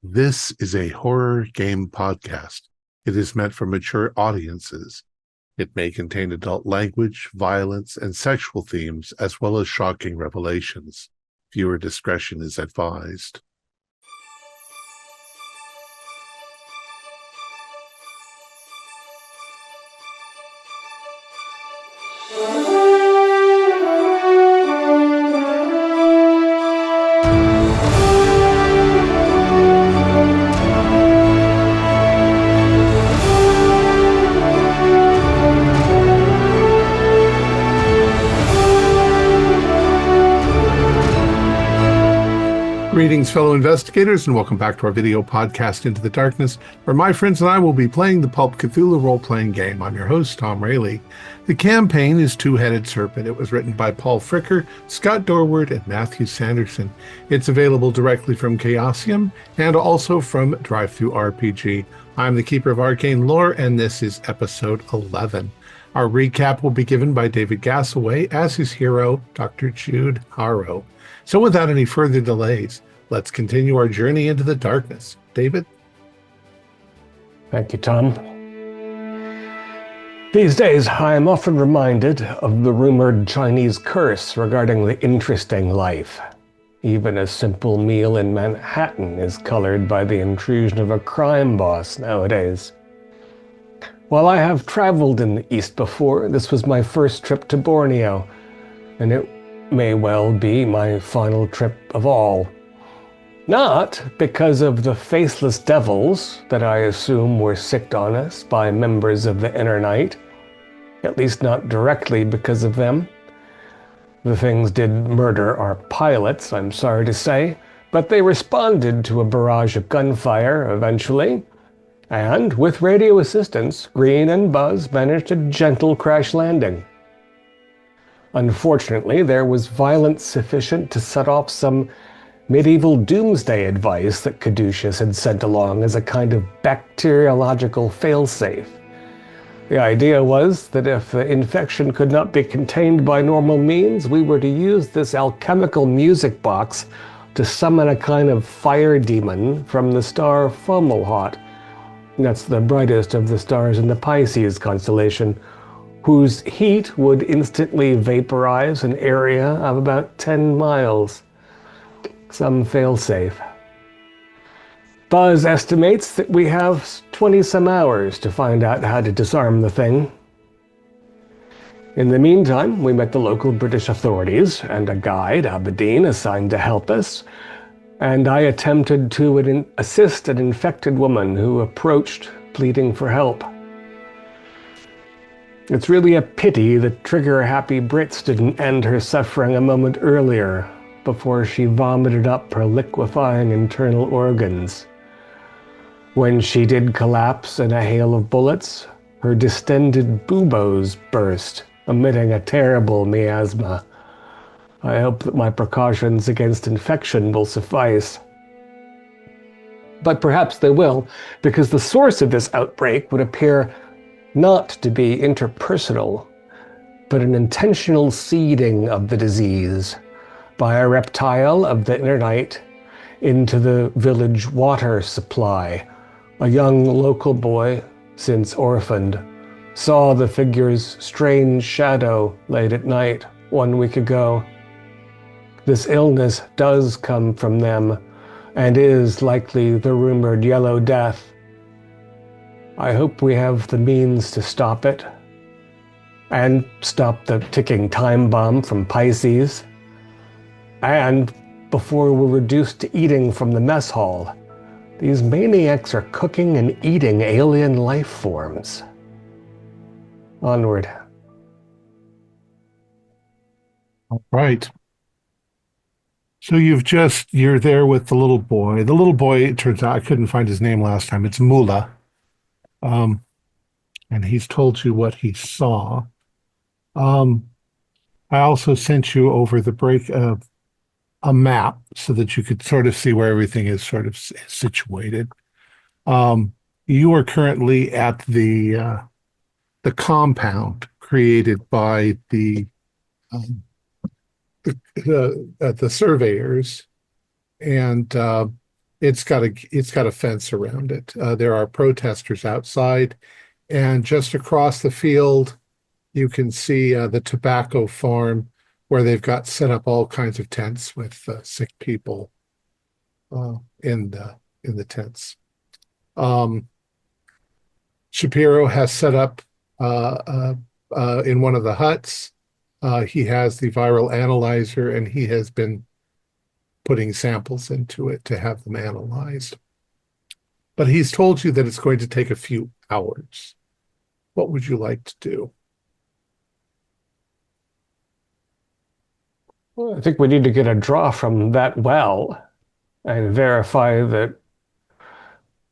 This is a horror game podcast. It is meant for mature audiences. It may contain adult language, violence, and sexual themes, as well as shocking revelations. Viewer discretion is advised. Greetings, fellow investigators, and welcome back to our video podcast, Into the Darkness, where my friends and I will be playing the Pulp Cthulhu role-playing game. I'm your host, Thom Raley. The campaign is Two Headed Serpent. It was written by Paul Fricker, Scott Dorward, and Mathew Sanderson. It's available directly from Chaosium and also from Drive-Thru RPG. I'm the Keeper of Arcane Lore, and this is episode 11. Our recap will be given by David Gassaway as his hero, Dr. Jude Harrow. So without any further delays, let's continue our journey into the darkness. David? Thank you, Tom. These days, I am often reminded of the rumored Chinese curse regarding the interesting life. Even a simple meal in Manhattan is colored by the intrusion of a crime boss nowadays. While I have traveled in the East before, this was my first trip to Borneo, and it may well be my final trip of all. Not because of the faceless devils that I assume were sicked on us by members of the Inner Night, at least not directly because of them. The things did murder our pilots, I'm sorry to say, but they responded to a barrage of gunfire eventually, and with radio assistance, Green and Buzz managed a gentle crash landing. Unfortunately, there was violence sufficient to set off some medieval doomsday advice that Caduceus had sent along as a kind of bacteriological failsafe. The idea was that if the infection could not be contained by normal means, we were to use this alchemical music box to summon a kind of fire demon from the star Fomalhaut. That's the brightest of the stars in the Pisces constellation, whose heat would instantly vaporize an area of about 10 miles. Some failsafe. Buzz estimates that we have 20-some hours to find out how to disarm the thing. In the meantime, we met the local British authorities and a guide, Aberdeen, assigned to help us, and I attempted to assist an infected woman who approached, pleading for help. It's really a pity that trigger-happy Brits didn't end her suffering a moment earlier, before she vomited up her liquefying internal organs. When she did collapse in a hail of bullets, her distended buboes burst, emitting a terrible miasma. I hope that my precautions against infection will suffice. But perhaps they will, because the source of this outbreak would appear not to be interpersonal, but an intentional seeding of the disease by a reptile of the Inner Night into the village water supply. A young local boy, since orphaned, saw the figure's strange shadow late at night 1 week ago. This illness does come from them, and is likely the rumored Yellow Death. I hope we have the means to stop it, and stop the ticking time bomb from Pisces, and before we're reduced to eating from the mess hall. These maniacs are cooking and eating alien life forms. Onward. All right. So you're there with the little boy. The little boy, it turns out, I couldn't find his name last time. It's Mula. And he's told you what he saw. I also sent you over the break of a map so that you could sort of see where everything is sort of situated. You are currently at the compound created by the surveyors, and It's got a fence around it. There are protesters outside, and just across the field, you can see the tobacco farm where they've got set up all kinds of tents with sick people in the tents. Um, Shapiro has set up in one of the huts. He has the viral analyzer, and he has been putting samples into it to have them analyzed. But he's told you that it's going to take a few hours. What would you like to do? Well, I think we need to get a draw from that well and verify that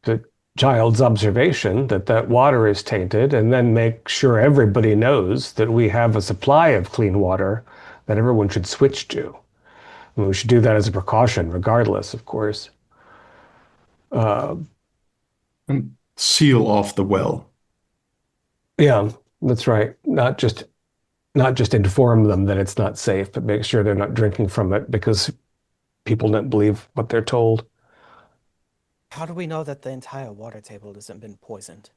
the child's observation that that water is tainted, and then make sure everybody knows that we have a supply of clean water that everyone should switch to. I mean, we should do that as a precaution, regardless, of course. And seal off the well. Yeah, that's right. Not just inform them that it's not safe, but make sure they're not drinking from it because people don't believe what they're told. How do we know that the entire water table hasn't been poisoned?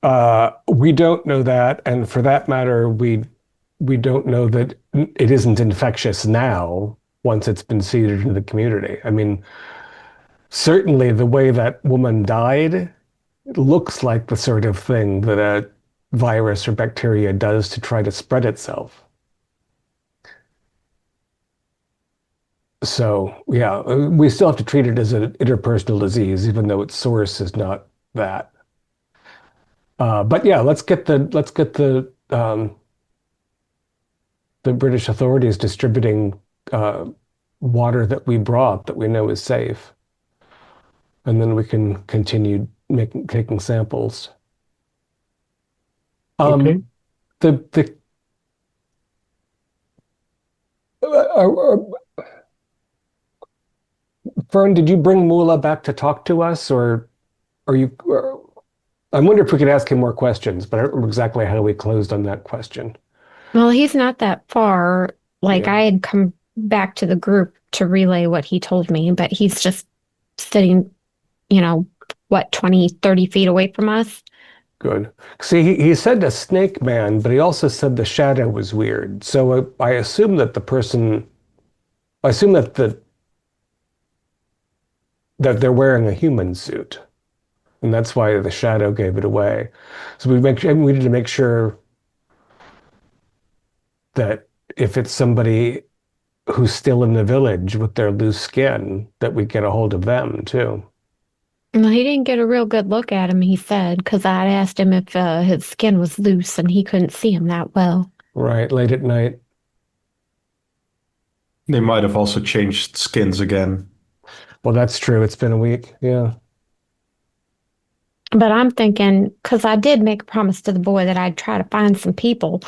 We don't know that, and for that matter, we don't know that it isn't infectious now once it's been seeded into the community. I mean, certainly the way that woman died looks like the sort of thing that a virus or bacteria does to try to spread itself. So, yeah, we still have to treat it as an interpersonal disease, even though its source is not that. But yeah, the British authorities distributing water that we brought that we know is safe, and then we can continue taking samples. Okay. The Fern, did you bring Mula back to talk to us, or are you? I wonder if we could ask him more questions, but I don't remember exactly how we closed on that question. Well, he's not that far. Like Yeah. I had come back to the group to relay what he told me, but he's just sitting, what, 20, 30 feet away from us. Good. See, he said a snake man, but he also said the shadow was weird. So I assume that I assume that they're wearing a human suit, and that's why the shadow gave it away. So we need to make sure that if it's somebody who's still in the village with their loose skin, that we get a hold of them too. Well, he didn't get a real good look at him, he said, because I asked him if his skin was loose and he couldn't see him that well. Right, late at night. They might have also changed skins again. Well, that's true. It's been a week. Yeah. But I'm thinking, because I did make a promise to the boy that I'd try to find some people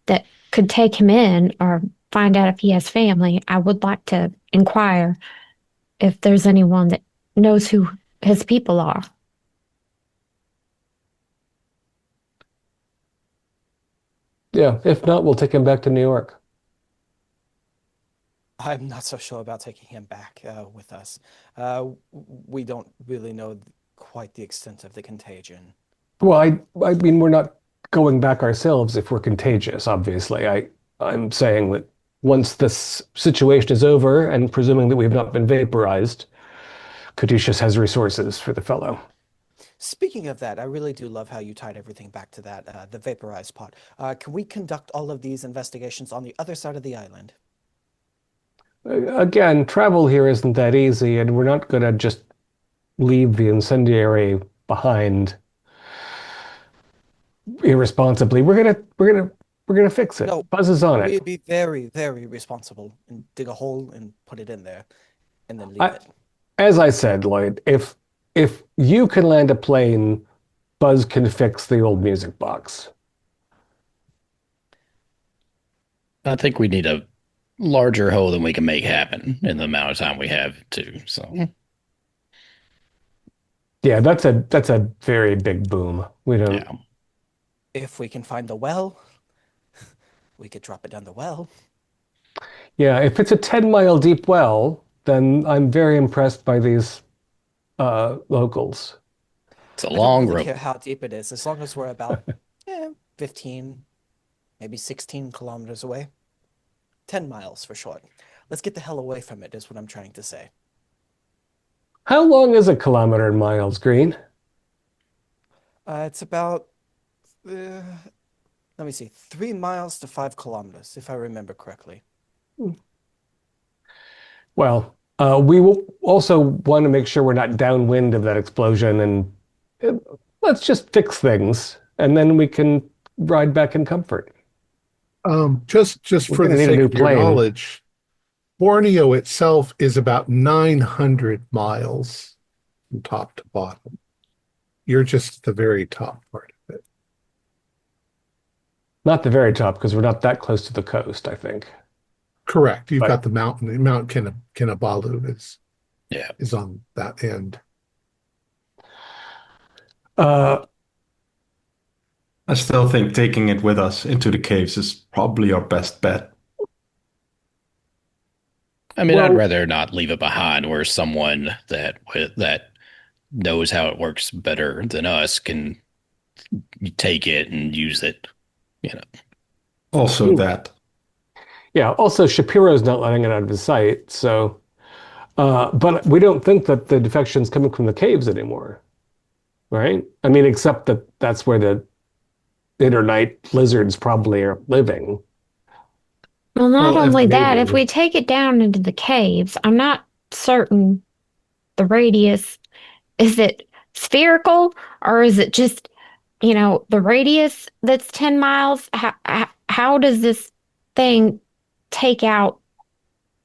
that could take him in or find out if he has family. I would like to inquire if there's anyone that knows who his people are. Yeah. If not, we'll take him back to New York. I'm not so sure about taking him back with us. We don't really know quite the extent of the contagion. Well, I mean, we're not going back ourselves if we're contagious, obviously. I'm saying that once this situation is over, and presuming that we've not been vaporized, Caduceus has resources for the fellow. Speaking of that, I really do love how you tied everything back to that, the vaporized pot. Can we conduct all of these investigations on the other side of the island? Again, travel here isn't that easy, and we're not going to just leave the incendiary behind irresponsibly. We're gonna fix it. No, Buzz is on we'd it. be very, very responsible and dig a hole and put it in there and then leave I- it. As I said, Lloyd, if you can land a plane, Buzz can fix the old music box. I think we need a larger hole than we can make happen in the amount of time we have too. So Yeah, that's a very big boom. We don't. yeah. If we can find the well, we could drop it down the well. Yeah, if it's a 10-mile deep well, then I'm very impressed by these locals. It's a I don't long really rope. care how deep it is, as long as we're about 15, maybe 16 kilometers away. 10 miles for short. Let's get the hell away from it, is what I'm trying to say. How long is a kilometer in miles, Green? It's about, let me see, 3 miles to 5 kilometers, if I remember correctly. Well, we will also want to make sure we're not downwind of that explosion, and let's just fix things, and then we can ride back in comfort. Just We're for gonna the need a sake new of your plane. knowledge, Borneo itself is about 900 miles from top to bottom. You're just the very top part of it. Not the very top, because we're not that close to the coast, I think. Correct. You've Right. got the mountain. Mount Kinabalu Yeah. is on that end. Uh, I still think taking it with us into the caves is probably our best bet. I mean, I'd Well- rather not leave it behind where someone that knows how it works better than us can take it and use it. You know. Also that. yeah, also Shapiro's not letting it out of his sight, so but we don't think that the defection's coming from the caves anymore. Right? I mean, except that that's where the internight lizards probably are living. Well, not Well, only that, if maybe. we take it down into the caves, I'm not certain the radius, is it spherical or is it just, the radius that's 10 miles? How does this thing take out,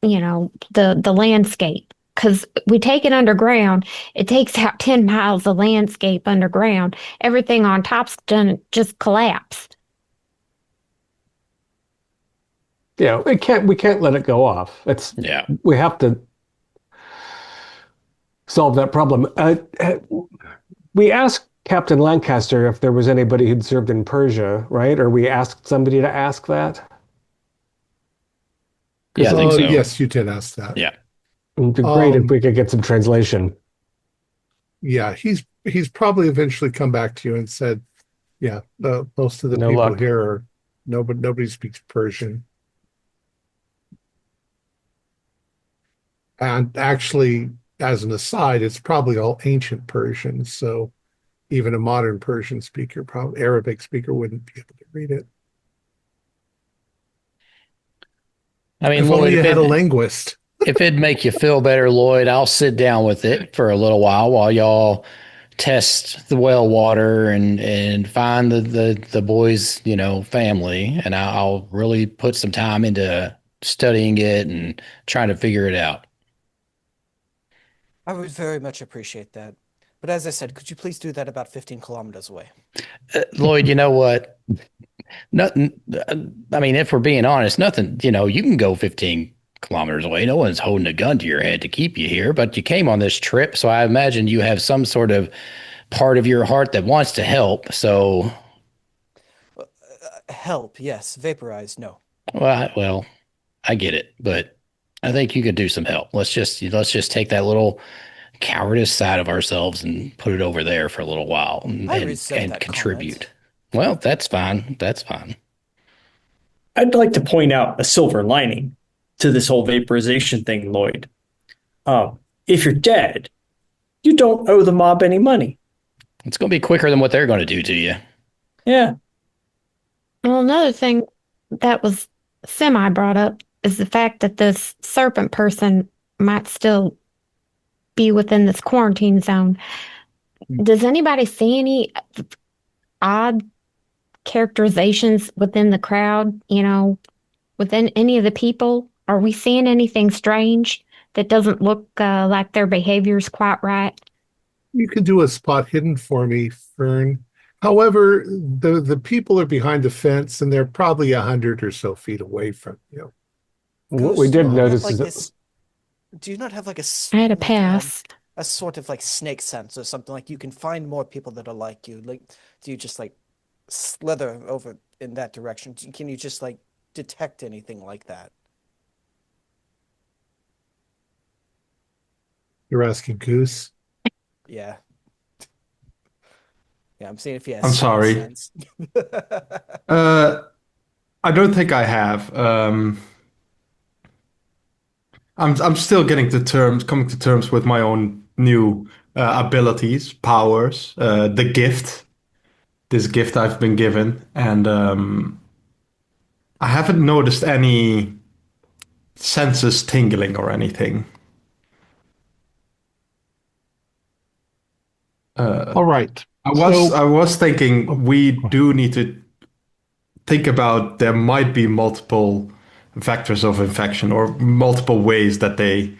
the landscape? Because we take it underground, it takes out 10 miles of landscape underground. Everything on top's done just collapsed. Yeah, we can't let it go off. Yeah. We have to solve that problem. We asked Captain Lancaster if there was anybody who'd served in Persia, right? Or we asked somebody to ask that. Yeah, I think so. Yes, you did ask that. Yeah. It'd be great if Um, we could get some translation. Yeah, he's probably eventually come back to you and said, yeah, most of the No people luck. here are nobody speaks Persian. And actually, as an aside, it's probably all ancient Persian, so even a modern Persian speaker, probably Arabic speaker, wouldn't be able to read it. I mean, If Lloyd, only you had a linguist. if it'd make you feel better, Lloyd, I'll sit down with it for a little while y'all test the well water and find the boys, family, and I'll really put some time into studying it and trying to figure it out. I would very much appreciate that. But as I said, could you please do that about 15 kilometers away? Lloyd, you know what? Nothing. I mean, if we're being honest, nothing. You can go 15 kilometers away. No one's holding a gun to your head to keep you here. But you came on this trip, so I imagine you have some sort of part of your heart that wants to help. So, Help, yes. Vaporize, no. well, I get it, but I think you could do some help. Let's just take that little cowardice side of ourselves and put it over there for a little while I and resent that contribute. comment. Well, that's fine. That's fine. I'd like to point out a silver lining to this whole vaporization thing, Lloyd. If you're dead, you don't owe the mob any money. It's going to be quicker than what they're going to do to you. Yeah. Well, another thing that was semi brought up is the fact that this serpent person might still be within this quarantine zone. Does anybody see any odd characterizations within the crowd, within any of the people? Are we seeing anything strange that doesn't look like their behavior's quite right? You can do a spot hidden for me, Fern. However, the people are behind the fence and they're probably 100 or so feet away from you. What we Ghost, did do you not have, notice like, is that this? Do you not have like I had a pass. a sort of like snake sense or something? Like you can find more people that are like you. Like, do you just like slither over in that direction? Can you just like detect anything like that? You're asking Goose. Yeah. Yeah, I'm seeing if he has I'm spider sorry. sense. I don't think I have. I'm still coming to terms with my own new abilities, powers, this gift I've been given, and I haven't noticed any senses tingling or anything. All right. I was thinking we do need to think about there might be multiple vectors of infection or multiple ways that they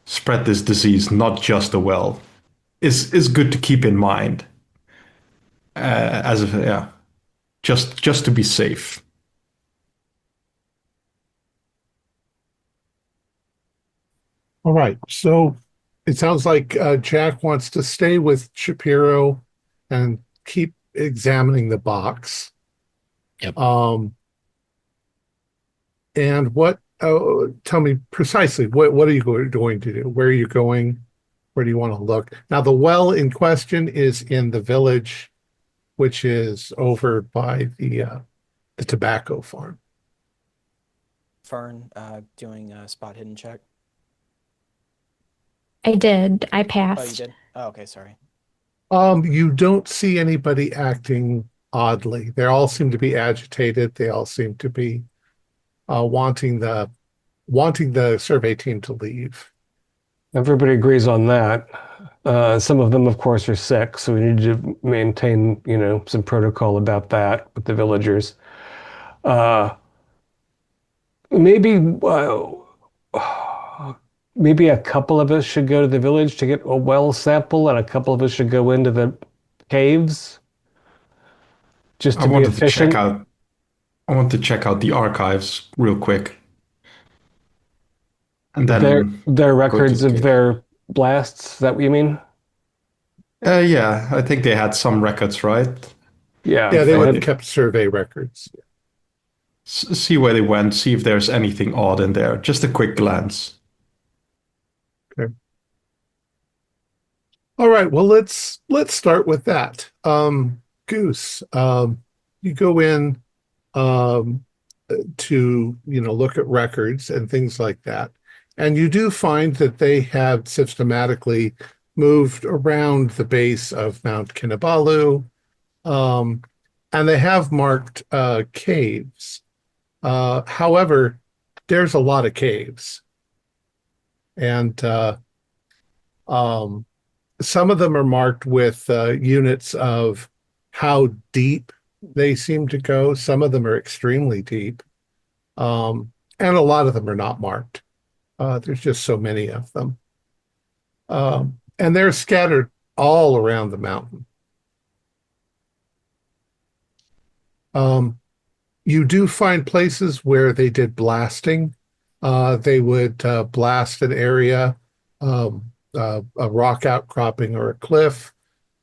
spread this disease, not just the well. Is good to keep in mind just to be safe. All right. So it sounds like Jack wants to stay with Shapiro and keep examining the box. Yep. And what? Tell me precisely what are you going to do? Where are you going? Where do you want to look? Now, the well in question is in the village, which is over by the tobacco farm. Fern, doing a spot hidden check. I did. I Oh, you passed. did? Oh, okay, sorry. You don't see anybody acting oddly. They all seem to be agitated. They all seem to be wanting the survey team to leave. Everybody agrees on that. Some of them, of course, are sick, so we need to maintain, some protocol about that with the villagers. Maybe maybe a couple of us should go to the village to get a well sample, and a couple of us should go into the caves just to be efficient. I want to check out the archives real quick. And then their go to records the of cave. their blasts, is that what you mean? Yeah, I think they had some records, right? Yeah, Yeah, they I would had- have kept survey records. See where they went, see if there's anything odd in there. Just a quick glance. Okay. All right. Well, let's start with that. Goose, you go in to look at records and things like that, and you do find that they have systematically moved around the base of Mount Kinabalu, and they have marked caves. However, there's a lot of caves, and some of them are marked with units of how deep they seem to go. Some of them are extremely deep, and a lot of them are not marked. There's just so many of them, and they're scattered all around the mountain. You do find places where they did blasting. They would blast an area, a rock outcropping or a cliff,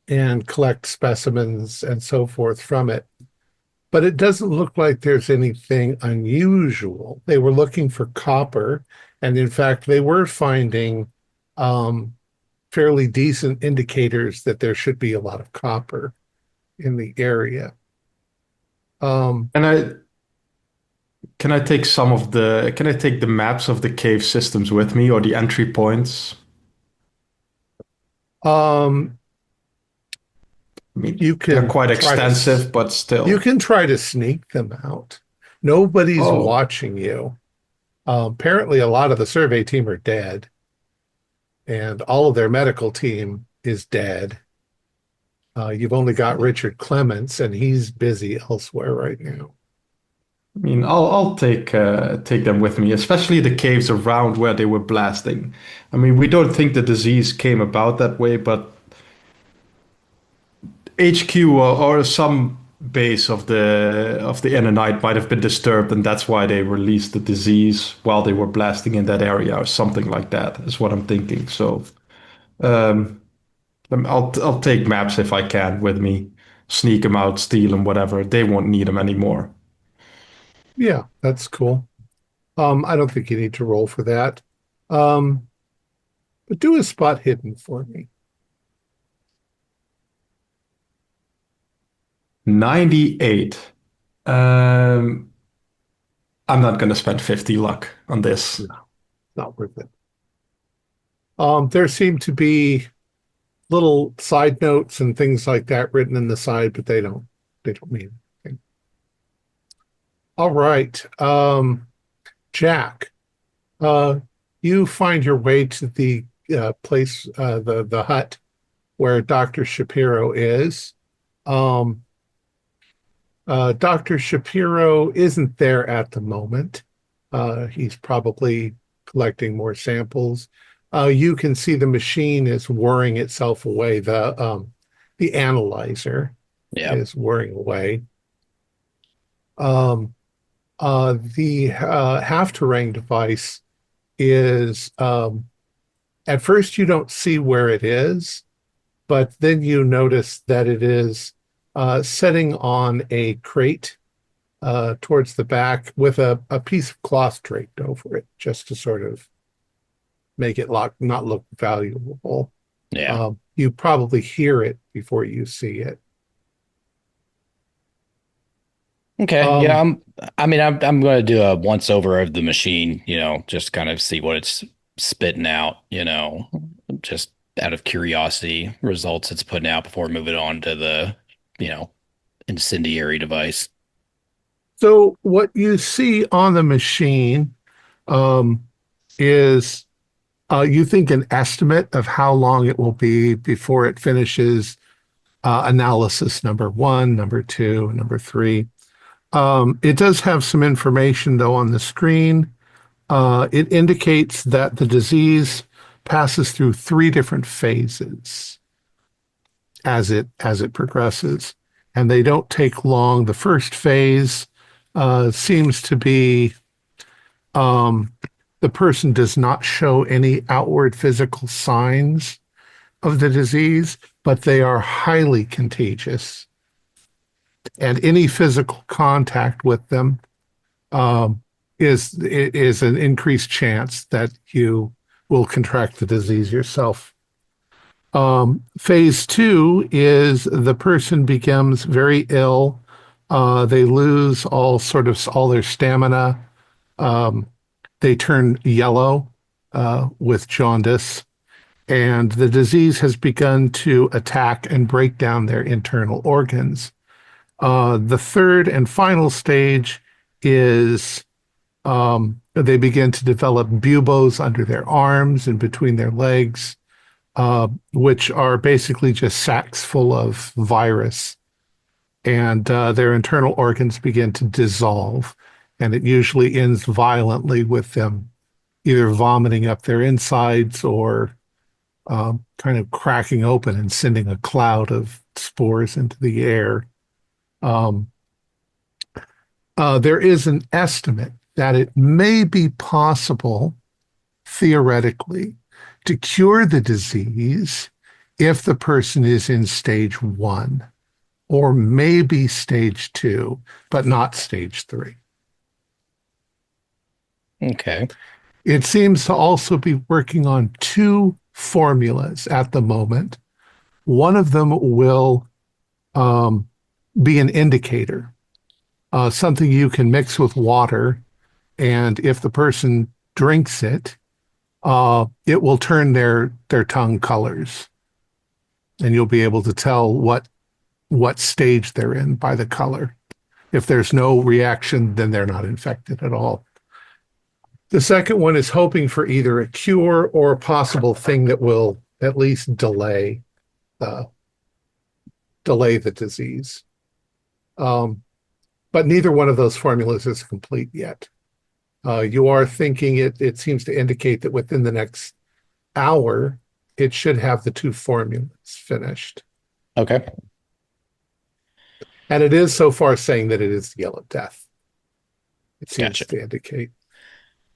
and collect specimens and so forth from it. But it doesn't look like there's anything unusual. They were looking for copper, and in fact, they were finding fairly decent indicators that there should be a lot of copper in the area. And can I take the maps of the cave systems with me or the entry points? Um, I mean, you can they're quite try to extensive, but still. You can try to sneak them out. Nobody's Oh. watching you. Apparently, a lot of the survey team are dead, and all of their medical team is dead. You've only got Richard Clements, and he's busy elsewhere right now. I mean, I'll take them with me, especially the caves around where they were blasting. I mean, we don't think the disease came about that way, but HQ or some base of the inner night might have been disturbed, and that's why they released the disease while they were blasting in that area, or something like that. Is what I'm thinking. So, I'll take maps if I can with me, sneak them out, steal them, whatever. They won't need them anymore. Yeah, that's cool. I don't think you need to roll for that. But do a spot hidden for me. 98. I'm not going to spend 50 luck on this. No, not worth it. There seem to be little side notes and things like that written in the side, but they don't mean anything. All right. Jack, you find your way to the place, the hut where Dr. Shapiro is. Dr. Shapiro isn't there at the moment. He's probably collecting more samples. You can see the machine is whirring itself away. The analyzer is whirring away. The half-terrain device is at first you don't see where it is, but then you notice that it is setting on a crate towards the back with a piece of cloth draped over it, just to sort of make it not look valuable. Yeah. You probably hear it before you see it. Okay. Yeah. I'm going to do a once over of the machine, just kind of see what it's spitting out, just out of curiosity, results it's putting out before moving on to the, incendiary device. So what you see on the machine is you think an estimate of how long it will be before it finishes analysis number 1, number 2, and number 3. It does have some information, though, on the screen. It indicates that the disease passes through 3 different phases as it progresses, and they don't take long. The first phase seems to be the person does not show any outward physical signs of the disease, but they are highly contagious. And any physical contact with them is an increased chance that you will contract the disease yourself. Phase 2 is the person becomes very ill. They lose all their stamina. They turn yellow with jaundice, and the disease has begun to attack and break down their internal organs. The third and final stage is they begin to develop buboes under their arms and between their legs, which are basically just sacs full of virus. And their internal organs begin to dissolve. And it usually ends violently with them either vomiting up their insides or kind of cracking open and sending a cloud of spores into the air. There is an estimate that it may be possible, theoretically, to cure the disease if the person is in stage 1, or maybe stage 2, but not stage 3. Okay. It seems to also be working on 2 formulas at the moment. One of them will be an indicator, something you can mix with water, and if the person drinks it, it will turn their tongue colors, and you'll be able to tell what stage they're in by the color. If there's no reaction, then they're not infected at all. The second one is hoping for either a cure or a possible thing that will at least delay the disease. But neither one of those formulas is complete yet. You are thinking it seems to indicate that within the next hour, it should have the 2 formulas finished. Okay. And it is so far saying that it is the Yellow Death. It seems Gotcha. to indicate.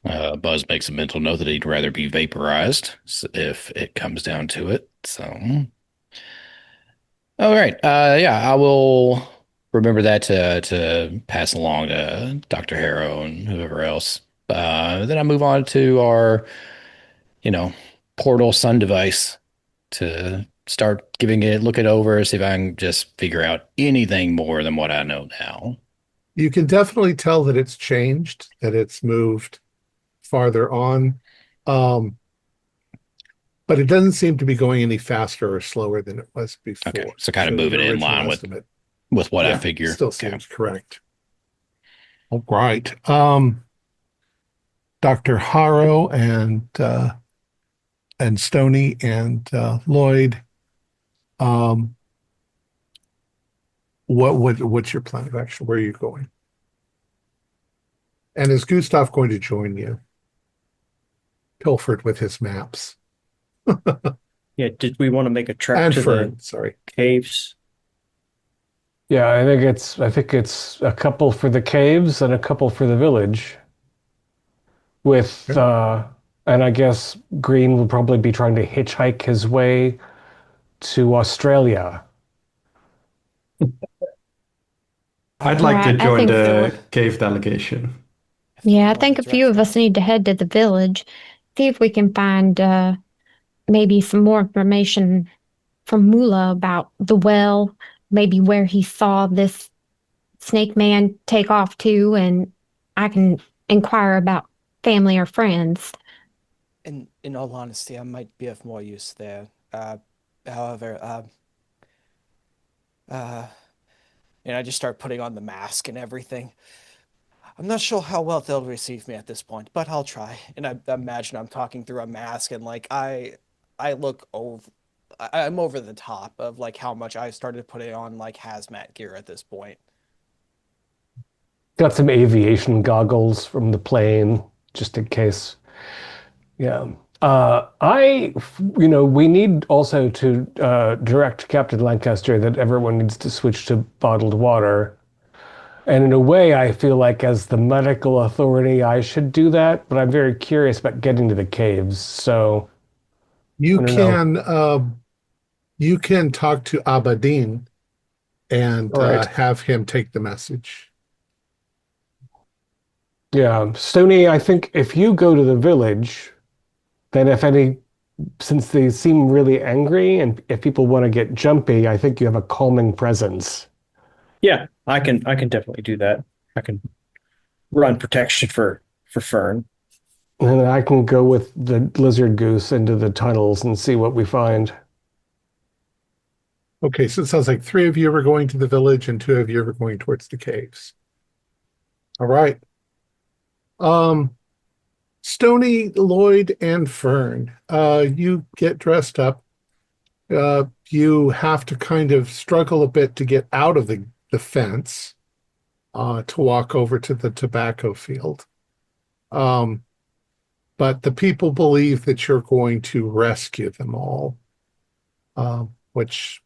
Buzz makes a mental note that he'd rather be vaporized if it comes down to it. So, all right. Yeah, I will remember that to pass along to Dr. Harrow and whoever else. Then I move on to our, portal sun device to start look it over, see if I can just figure out anything more than what I know now. You can definitely tell that it's changed, that it's moved farther on. But it doesn't seem to be going any faster or slower than it was before. Okay, so kind of moving in line with what I figure. Still seems correct. All right. Dr. Harrow and Stoney and Lloyd. What's your plan of action? Where are you going? And is Gustav going to join you? Pilfered with his maps. Yeah, did we want to make a trek And to Fern, the sorry. caves? Yeah, I think it's a couple for the caves and a couple for the village. With and I guess Green will probably be trying to hitchhike his way to Australia. I'd like to Right, I join think the cave delegation. Yeah, I think a few of us need to head to the village, see if we can find maybe some more information from Mula about the well, maybe where he saw this snake man take off to, and I can inquire about family or friends. In all honesty, I might be of more use there. However, and I just start putting on the mask and everything. I'm not sure how well they'll receive me at this point, but I'll try. And I imagine I'm talking through a mask, and like I look over, I'm over the top of like how much I started putting on like hazmat gear at this point. Got some aviation goggles from the plane, just in case. Yeah. We need also to direct Captain Lancaster that everyone needs to switch to bottled water. And in a way, I feel like as the medical authority, I should do that, but I'm very curious about getting to the caves. So you can talk to Abadine and have him take the message. Yeah, Stoney, I think if you go to the village, then since they seem really angry and if people want to get jumpy, I think you have a calming presence. Yeah, I can definitely do that. I can run protection for Fern. And then I can go with the lizard goose into the tunnels and see what we find. Okay, so it sounds like 3 of you are going to the village and 2 of you are going towards the caves. All right. Stoney, Lloyd, and Fern, you get dressed up. You have to kind of struggle a bit to get out of the fence to walk over to the tobacco field. But the people believe that you're going to rescue them all, which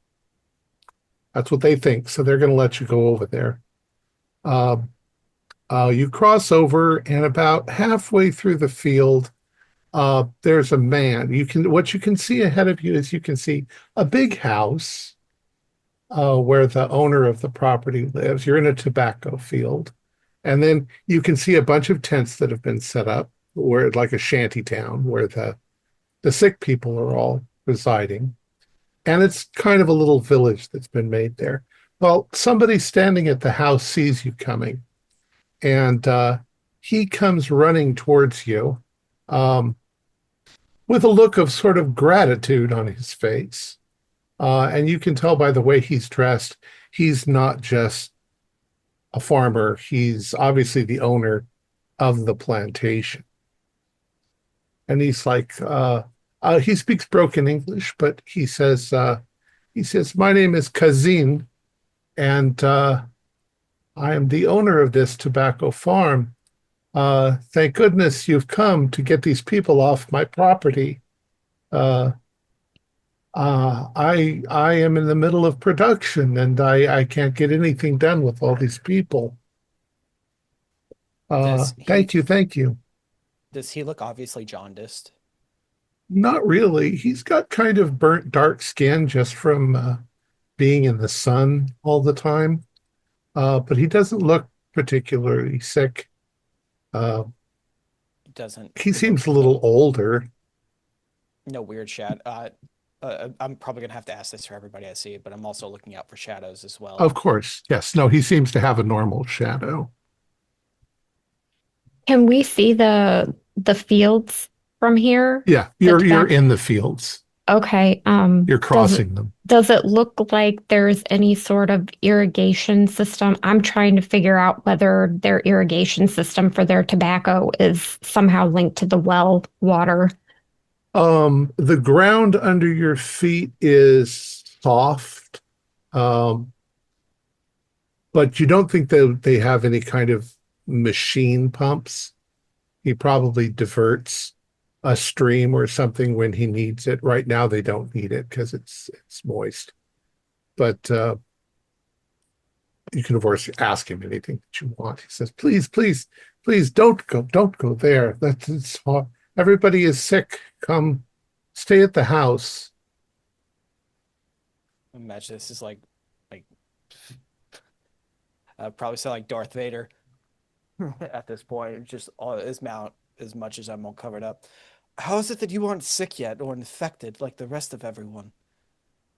that's what they think. So they're going to let you go over there. You cross over, and about halfway through the field, there's a man. What you can see ahead of you is you can see a big house where the owner of the property lives. You're in a tobacco field. And then you can see a bunch of tents that have been set up, where like a shanty town where the sick people are all residing. And it's kind of a little village that's been made there. Well, somebody standing at the house sees you coming, and he comes running towards you with a look of sort of gratitude on his face. And you can tell by the way he's dressed, he's not just a farmer. He's obviously the owner of the plantation. And he's like, he speaks broken English, but he says, my name is Kazin, and I am the owner of this tobacco farm. Thank goodness you've come to get these people off my property. I am in the middle of production, and I can't get anything done with all these people. Thank you. Does he look obviously jaundiced? Not really. He's got kind of burnt dark skin just from being in the sun all the time. But he doesn't look particularly sick. Doesn't. He seems a little older. No weird I'm probably gonna have to ask this for everybody I see, but I'm also looking out for shadows as well. Of course, yes. No, he seems to have a normal shadow. Can we see the fields from here? Yeah, The you're back? in the fields. Okay. You're crossing them. Does it look like there's any sort of irrigation system? I'm trying to figure out whether their irrigation system for their tobacco is somehow linked to the well water. The ground under your feet is soft, but you don't think that they have any kind of machine pumps. He probably diverts a stream or something when he needs it. Right now, they don't need it because it's moist. But you can, of course, ask him anything that you want. He says, "Please, please, please, don't go there. It's hard. Everybody is sick. Come, stay at the house." Imagine this is like probably sound like Darth Vader at this point. Just all his mount as much as I'm all covered up. How is it that you aren't sick yet or infected like the rest of everyone?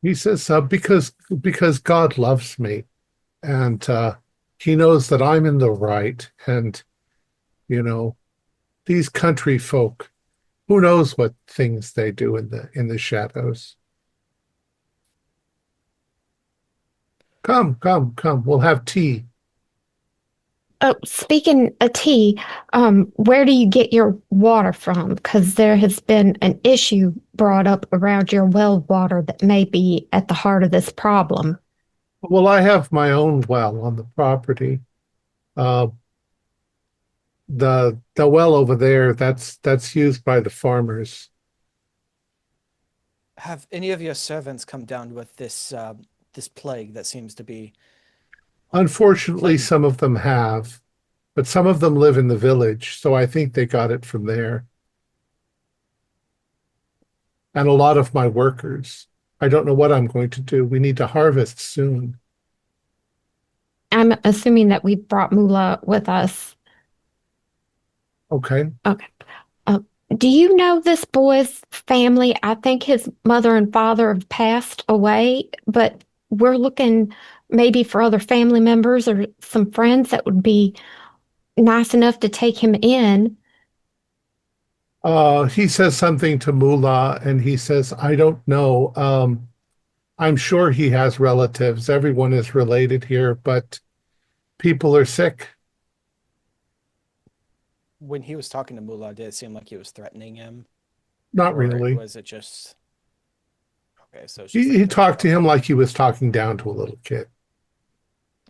He says, because God loves me, and he knows that I'm in the right, and you know, these country folk, who knows what things they do in the shadows. Come, come, come. We'll have tea. Oh, speaking of tea, where do you get your water from? Because there has been an issue brought up around your well water that may be at the heart of this problem. Well, I have my own well on the property. Uh, the well over there, that's used by the farmers. Have any of your servants come down with this plague that seems to be Unfortunately, plaguing? some of them have, but some of them live in the village, so I think they got it from there. And a lot of my workers. I don't know what I'm going to do. We need to harvest soon. I'm assuming that we brought Mula with us. Okay. Okay. Uh, do you know this boy's family? I think his mother and father have passed away, but we're looking maybe for other family members or some friends that would be nice enough to take him in. He says something to Mullah, and he says, I don't know. I'm sure he has relatives. Everyone is related here, but people are sick. When he was talking to Mullah, did it seem like he was threatening him? Not Or really. was it just okay? So it's just He like talked to him like he was talking down to a little kid,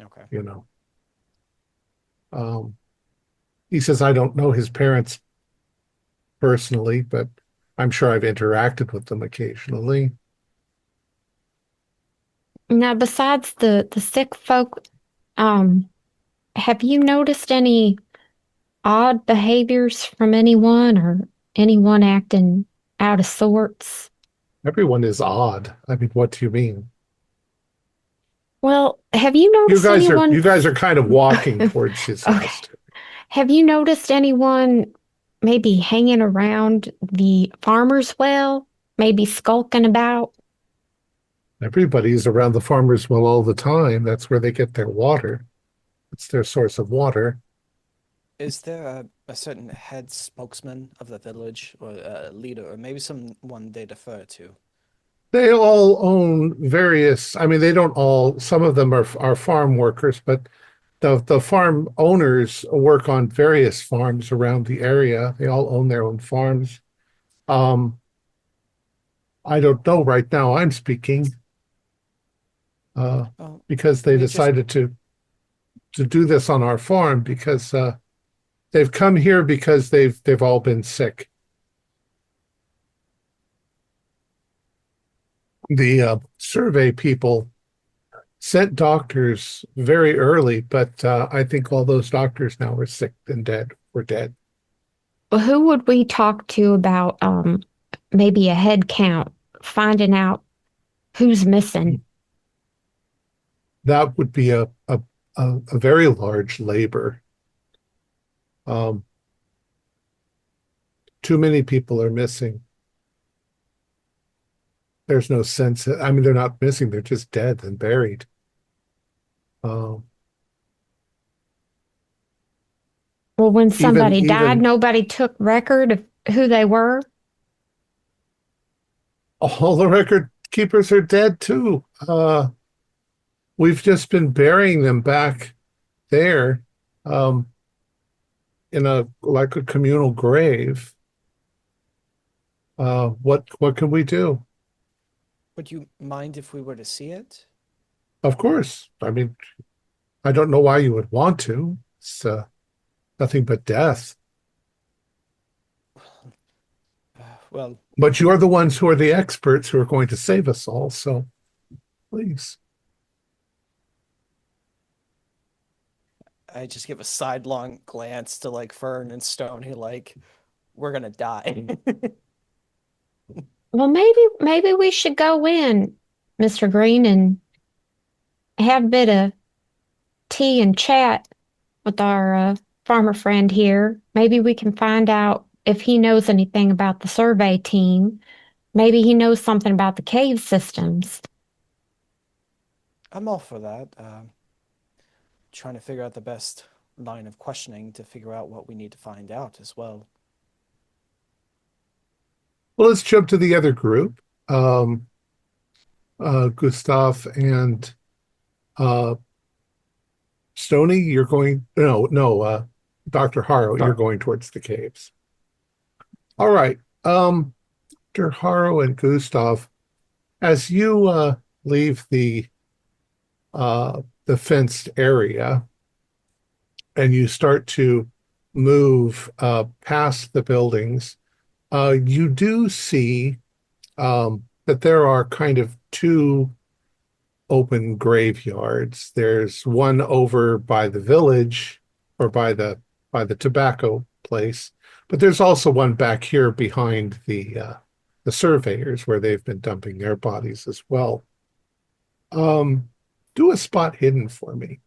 okay. you know. He says, I don't know his parents personally, but I'm sure I've interacted with them occasionally. Now, besides the sick folk, have you noticed any odd behaviors from anyone or anyone acting out of sorts? Everyone is odd. I mean, what do you mean? Well, have you noticed anyone? You guys are kind of walking towards his Okay. house. Have you noticed anyone maybe hanging around the farmer's well, maybe skulking about? Everybody's around the farmer's well all the time. That's where they get their water. It's their source of water. Is there a certain head spokesman of the village or a leader or maybe someone they defer to? They all own various, I mean, they don't all, some of them are farm workers, but the farm owners work on various farms around the area. They all own their own farms. I don't know right now. I'm speaking Oh, because they just decided to do this on our farm because they've come here because they've all been sick. The survey people sent doctors very early, but I think all those doctors now are sick and dead. Were dead. Well, who would we talk to about maybe a head count, finding out who's missing? That would be a very large labor. Too many people are missing. there's no sense. I mean, they're not missing; they're just dead and buried. Um, Well, when somebody died, even nobody took record of who they were. all the record keepers are dead too. We've just been burying them back there, um, in a like a communal grave. What can we do? Would you mind if we were to see it? Of course. I mean, I don't know why you would want to. It's nothing but death. Well, But you're the ones who are the experts who are going to save us all. So please. I just give a sidelong glance to like Fern and Stone, who like, we're gonna die. Well, maybe we should go in, Mr. Green, and have a bit of tea and chat with our farmer friend here. Maybe we can find out if he knows anything about the survey team. Maybe he knows something about the cave systems. I'm all for that. Trying to figure out the best line of questioning to figure out what we need to find out as well. Well, let's jump to the other group. Gustav and Stony, you're going, no, Dr. Harrow, you're going towards the caves. All right. Dr. Harrow and Gustav, as you leave the fenced area and you start to move past the buildings, you do see that there are kind of two open graveyards. There's one over by the village or by the tobacco place, but there's also one back here behind the surveyors where they've been dumping their bodies as well. Do a spot hidden for me.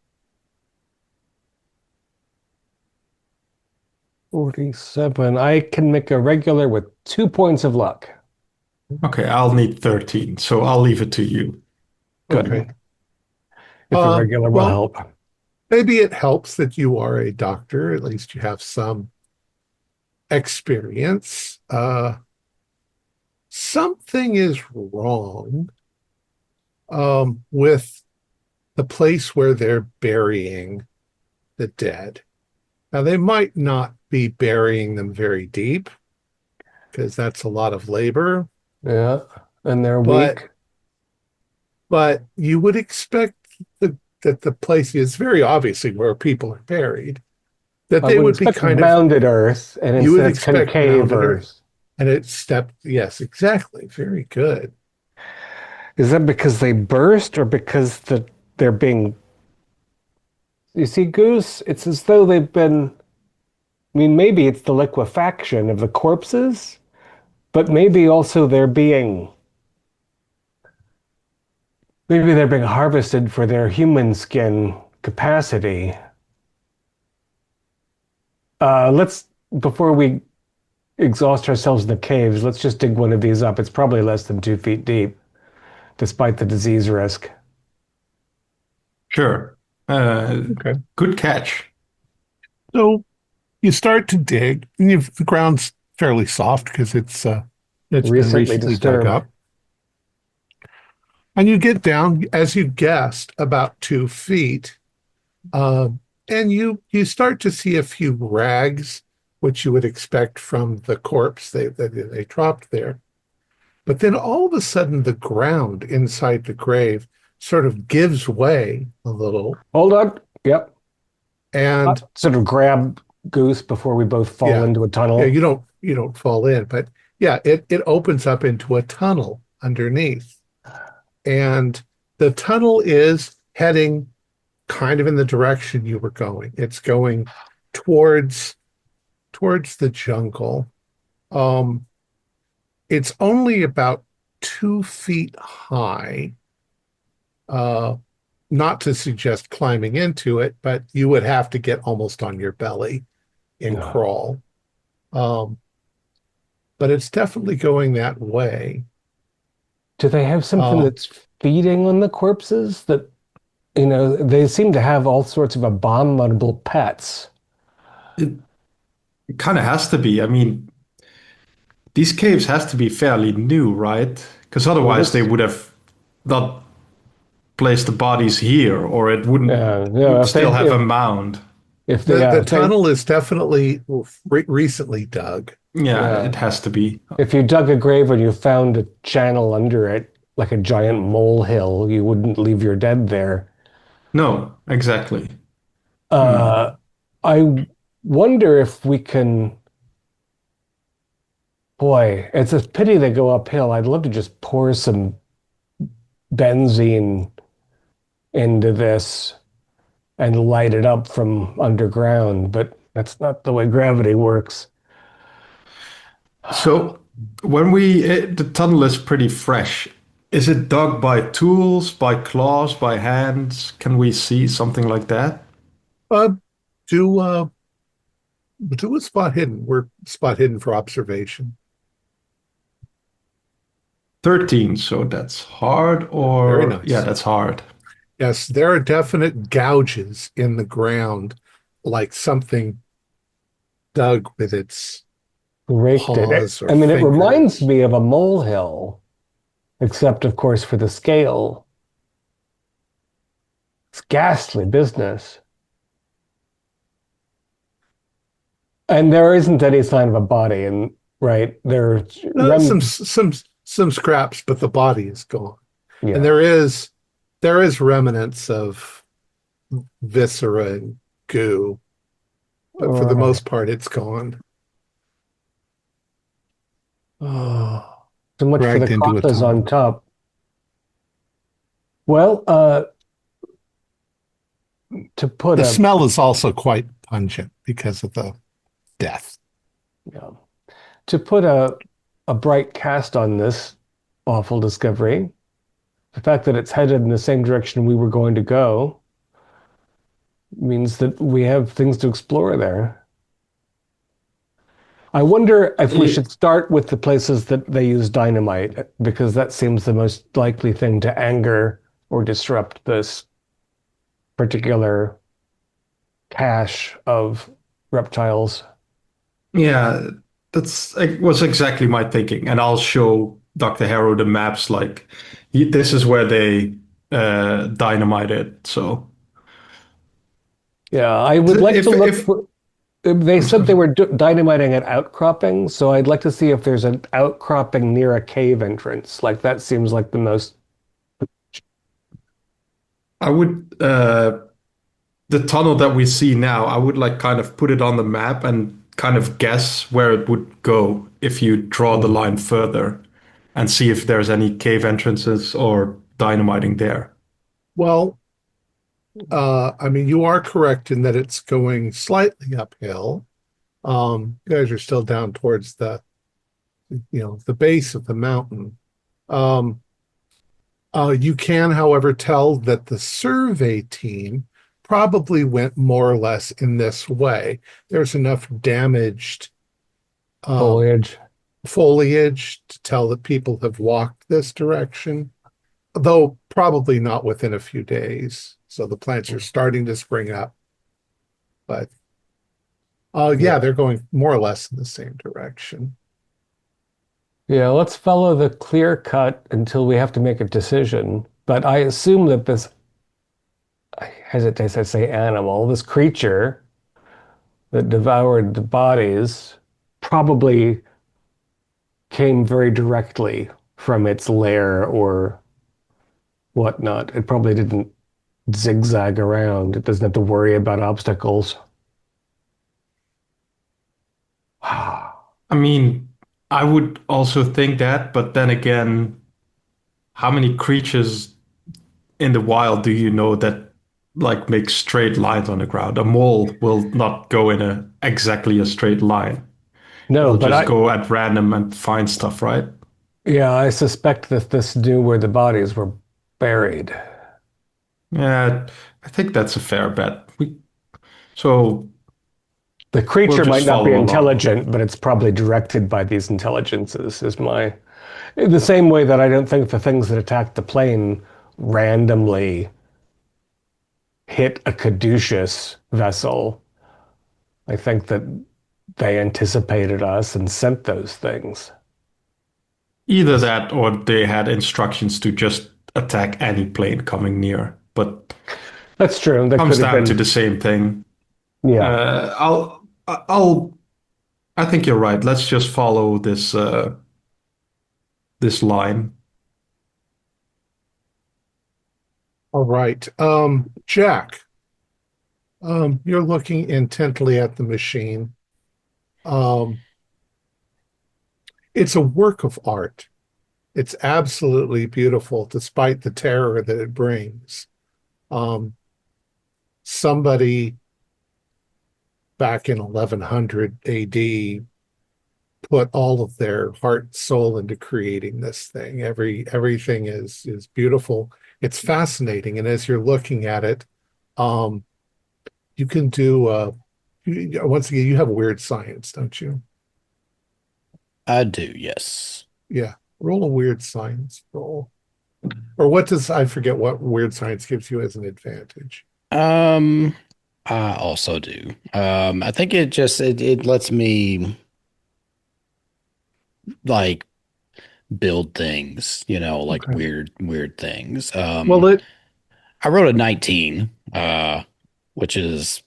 47. I can make a regular with 2 points of luck. Okay, I'll need 13, so I'll leave it to you. Good. Okay. If a regular will help. Maybe it helps that you are a doctor. At least you have some experience. Something is wrong with the place where they're burying the dead. Now, they might not be burying them very deep because that's a lot of labor. Yeah, and they're weak. But you would expect that the place is very obviously where people are buried, that they would be kind of mounded earth, and you would instead expect concave mounded earth. And it stepped, yes, exactly. Very good. Is that because they burst or because they're being... You see, Goose, it's as though they've been... I mean, maybe it's the liquefaction of the corpses, but maybe also they're being harvested for their human skin capacity. Before we exhaust ourselves in the caves, let's just dig one of these up. It's probably less than 2 feet deep, despite the disease risk. Sure. Okay. Good catch. So you start to dig, and the ground's fairly soft because it's been recently dug up. And you get down, as you guessed, about 2 feet, and you start to see a few rags, which you would expect from the corpse they dropped there. But then all of a sudden, the ground inside the grave sort of gives way a little. Hold on. Yep. And sort of grab Goose before we both fall into a tunnel. Yeah, you don't fall in, but yeah, it opens up into a tunnel underneath. And the tunnel is heading kind of in the direction you were going. It's going towards the jungle. It's only about 2 feet high. Not to suggest climbing into it, but you would have to get almost on your belly and crawl. But it's definitely going that way. Do they have something that's feeding on the corpses? That, they seem to have all sorts of abominable pets. It kind of has to be. I mean, these caves has to be fairly new, right? Because otherwise they would have not placed the bodies here, or it wouldn't would still have a mound. If the tunnel is definitely recently dug. Yeah, it has to be. If you dug a grave and you found a channel under it, like a giant molehill, you wouldn't leave your dead there. No, exactly. I wonder if we can. Boy, it's a pity they go uphill. I'd love to just pour some benzene into this and light it up from underground, but that's not the way gravity works. So when the tunnel is pretty fresh, is it dug by tools, by claws, by hands? Can we see something like that? Do a spot hidden. We're spot hidden for observation. 13, so that's hard, or Very nice. Yeah, that's hard. Yes, there are definite gouges in the ground, like something dug with its Raked it. paws or I mean, it fingers. reminds me of a molehill, except, of course, for the scale. It's ghastly business. And there isn't any sign of a body, and right there's some scraps, but the body is gone. Yeah. And there is remnants of viscera and goo, but for the most part, it's gone. Oh, so much for Dragged the into a coffers tunnel. on top. Well, to put The a smell is also quite pungent because of the death. yeah, to put a bright cast on this awful discovery, the fact that it's headed in the same direction we were going to go means that we have things to explore there. I wonder if we should start with the places that they use dynamite, because that seems the most likely thing to anger or disrupt this particular cache of reptiles. Yeah, it was exactly my thinking. And I'll show Dr. Harrow the maps, like, this is where they dynamite it, so. Yeah, I would like to look for... They said they were dynamiting at outcropping, so I'd like to see if there's an outcropping near a cave entrance. Like, that seems like the most... I would, the tunnel that we see now, I would like kind of put it on the map and kind of guess where it would go if you draw the line further and see if there's any cave entrances or dynamiting there. Well, I mean, you are correct in that it's going slightly uphill. You guys are still down towards the base of the mountain. You can, however, tell that the survey team probably went more or less in this way. There's enough damaged foliage to tell that people have walked this direction, though probably not within a few days. So the plants are starting to spring up. But they're going more or less in the same direction. Yeah, let's follow the clear cut until we have to make a decision. But I assume that this, I hesitate to say animal, this creature that devoured the bodies probably came very directly from its lair or whatnot. It probably didn't zigzag around. It doesn't have to worry about obstacles. I mean, I would also think that, but then again, how many creatures in the wild do you know that like make straight lines on the ground? A mole will not go in exactly a straight line. No, It'll but just go at random and find stuff, right? Yeah, I suspect that this knew where the bodies were buried. Yeah, I think that's a fair bet. So the creature we'll might not be follow intelligent, but it's probably directed by these intelligences, is my In the same way that I don't think the things that attacked the plane randomly hit a caduceus vessel. I think that they anticipated us and sent those things. Either that or they had instructions to just attack any plane coming near. But That's true. That comes could have down to been, the same thing. yeah. I think you're right. Let's just follow this this line. All right. Jack, you're looking intently at the machine. It's a work of art. It's absolutely beautiful, despite the terror that it brings. Somebody back in 1100 AD put all of their heart and soul into creating this thing. Everything is beautiful. It's fascinating, and as you're looking at it, you can do. Once again, you have weird science, don't you? I do, yes. Yeah, roll a weird science roll. Or what does, I forget what weird science gives you as an advantage. I also do. I think it lets me like build things, like Okay. weird things. Well, I wrote a 19, which is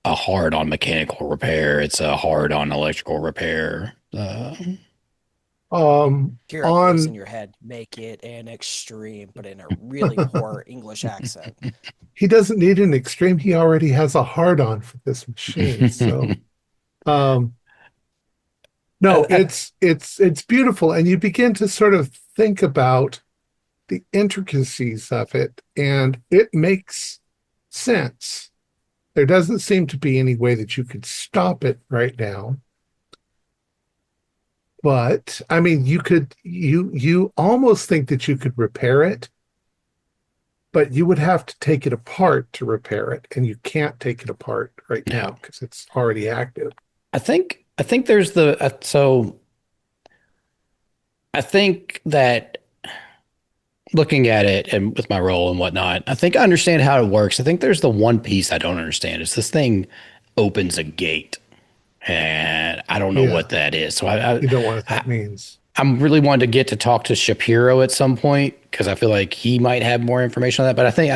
a hard on mechanical repair. It's a hard on electrical repair. Hear a voice in your head, make it an extreme, but in a really poor English accent. he doesn't need an extreme. He already has a hard-on for this machine. So, no, it's beautiful, and you begin to sort of think about the intricacies of it, and it makes sense. There doesn't seem to be any way that you could stop it right now. But I mean, you almost think that you could repair it, but you would have to take it apart to repair it, and you can't take it apart right Yeah. now because it's already active. I think there's so I think that looking at it and with my role and whatnot, I think I understand how it works. I think there's the one piece I don't understand is this thing opens a gate, and I don't know Yeah. what that is. So You don't know what that means. I'm really wanting to get to talk to Shapiro at some point because I feel like he might have more information on that. But I think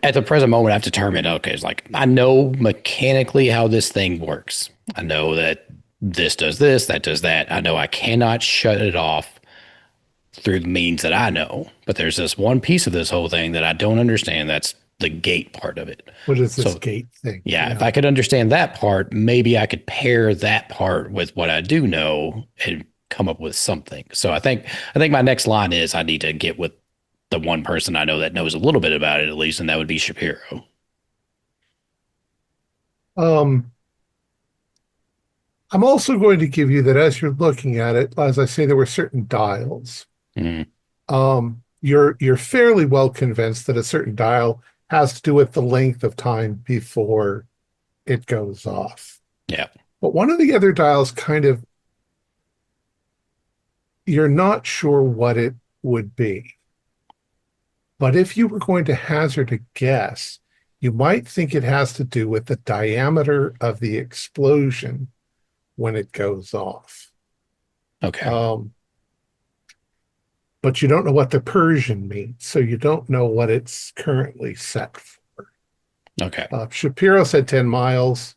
at the present moment, I've determined, okay, it's like I know mechanically how this thing works. I know that this does this, that does that. I know I cannot shut it off through the means that I know. But there's this one piece of this whole thing that I don't understand. That's the gate part of it. What is this So, gate thing? yeah, if I could understand that part, maybe I could pair that part with what I do know and come up with something. So I think my next line is I need to get with the one person I know that knows a little bit about it at least, and that would be Shapiro. I'm also going to give you that as you're looking at it, as I say, there were certain dials. Mm, You're fairly well convinced that a certain dial has to do with the length of time before it goes off. yeah. But one of the other dials you're not sure what it would be. But if you were going to hazard a guess, you might think it has to do with the diameter of the explosion when it goes off. Okay. But you don't know what the Persian means, so you don't know what it's currently set for. Okay. Shapiro said 10 miles,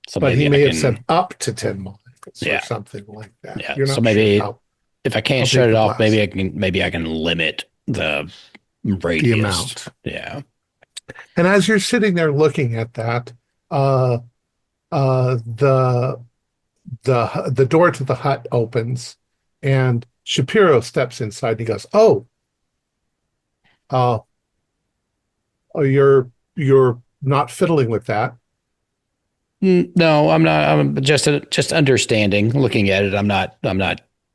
So but maybe he I may have can, said up to 10 miles Yeah. or something like that. yeah. You're So not maybe sure how, if I can't how shut big it the off, blast. maybe I can limit the radius. the amount. Yeah. And as you're sitting there looking at that, the door to the hut opens, and Shapiro steps inside. And he goes, "Oh, uh, you're not fiddling with that." No, I'm not. I'm just understanding, looking at it. I'm not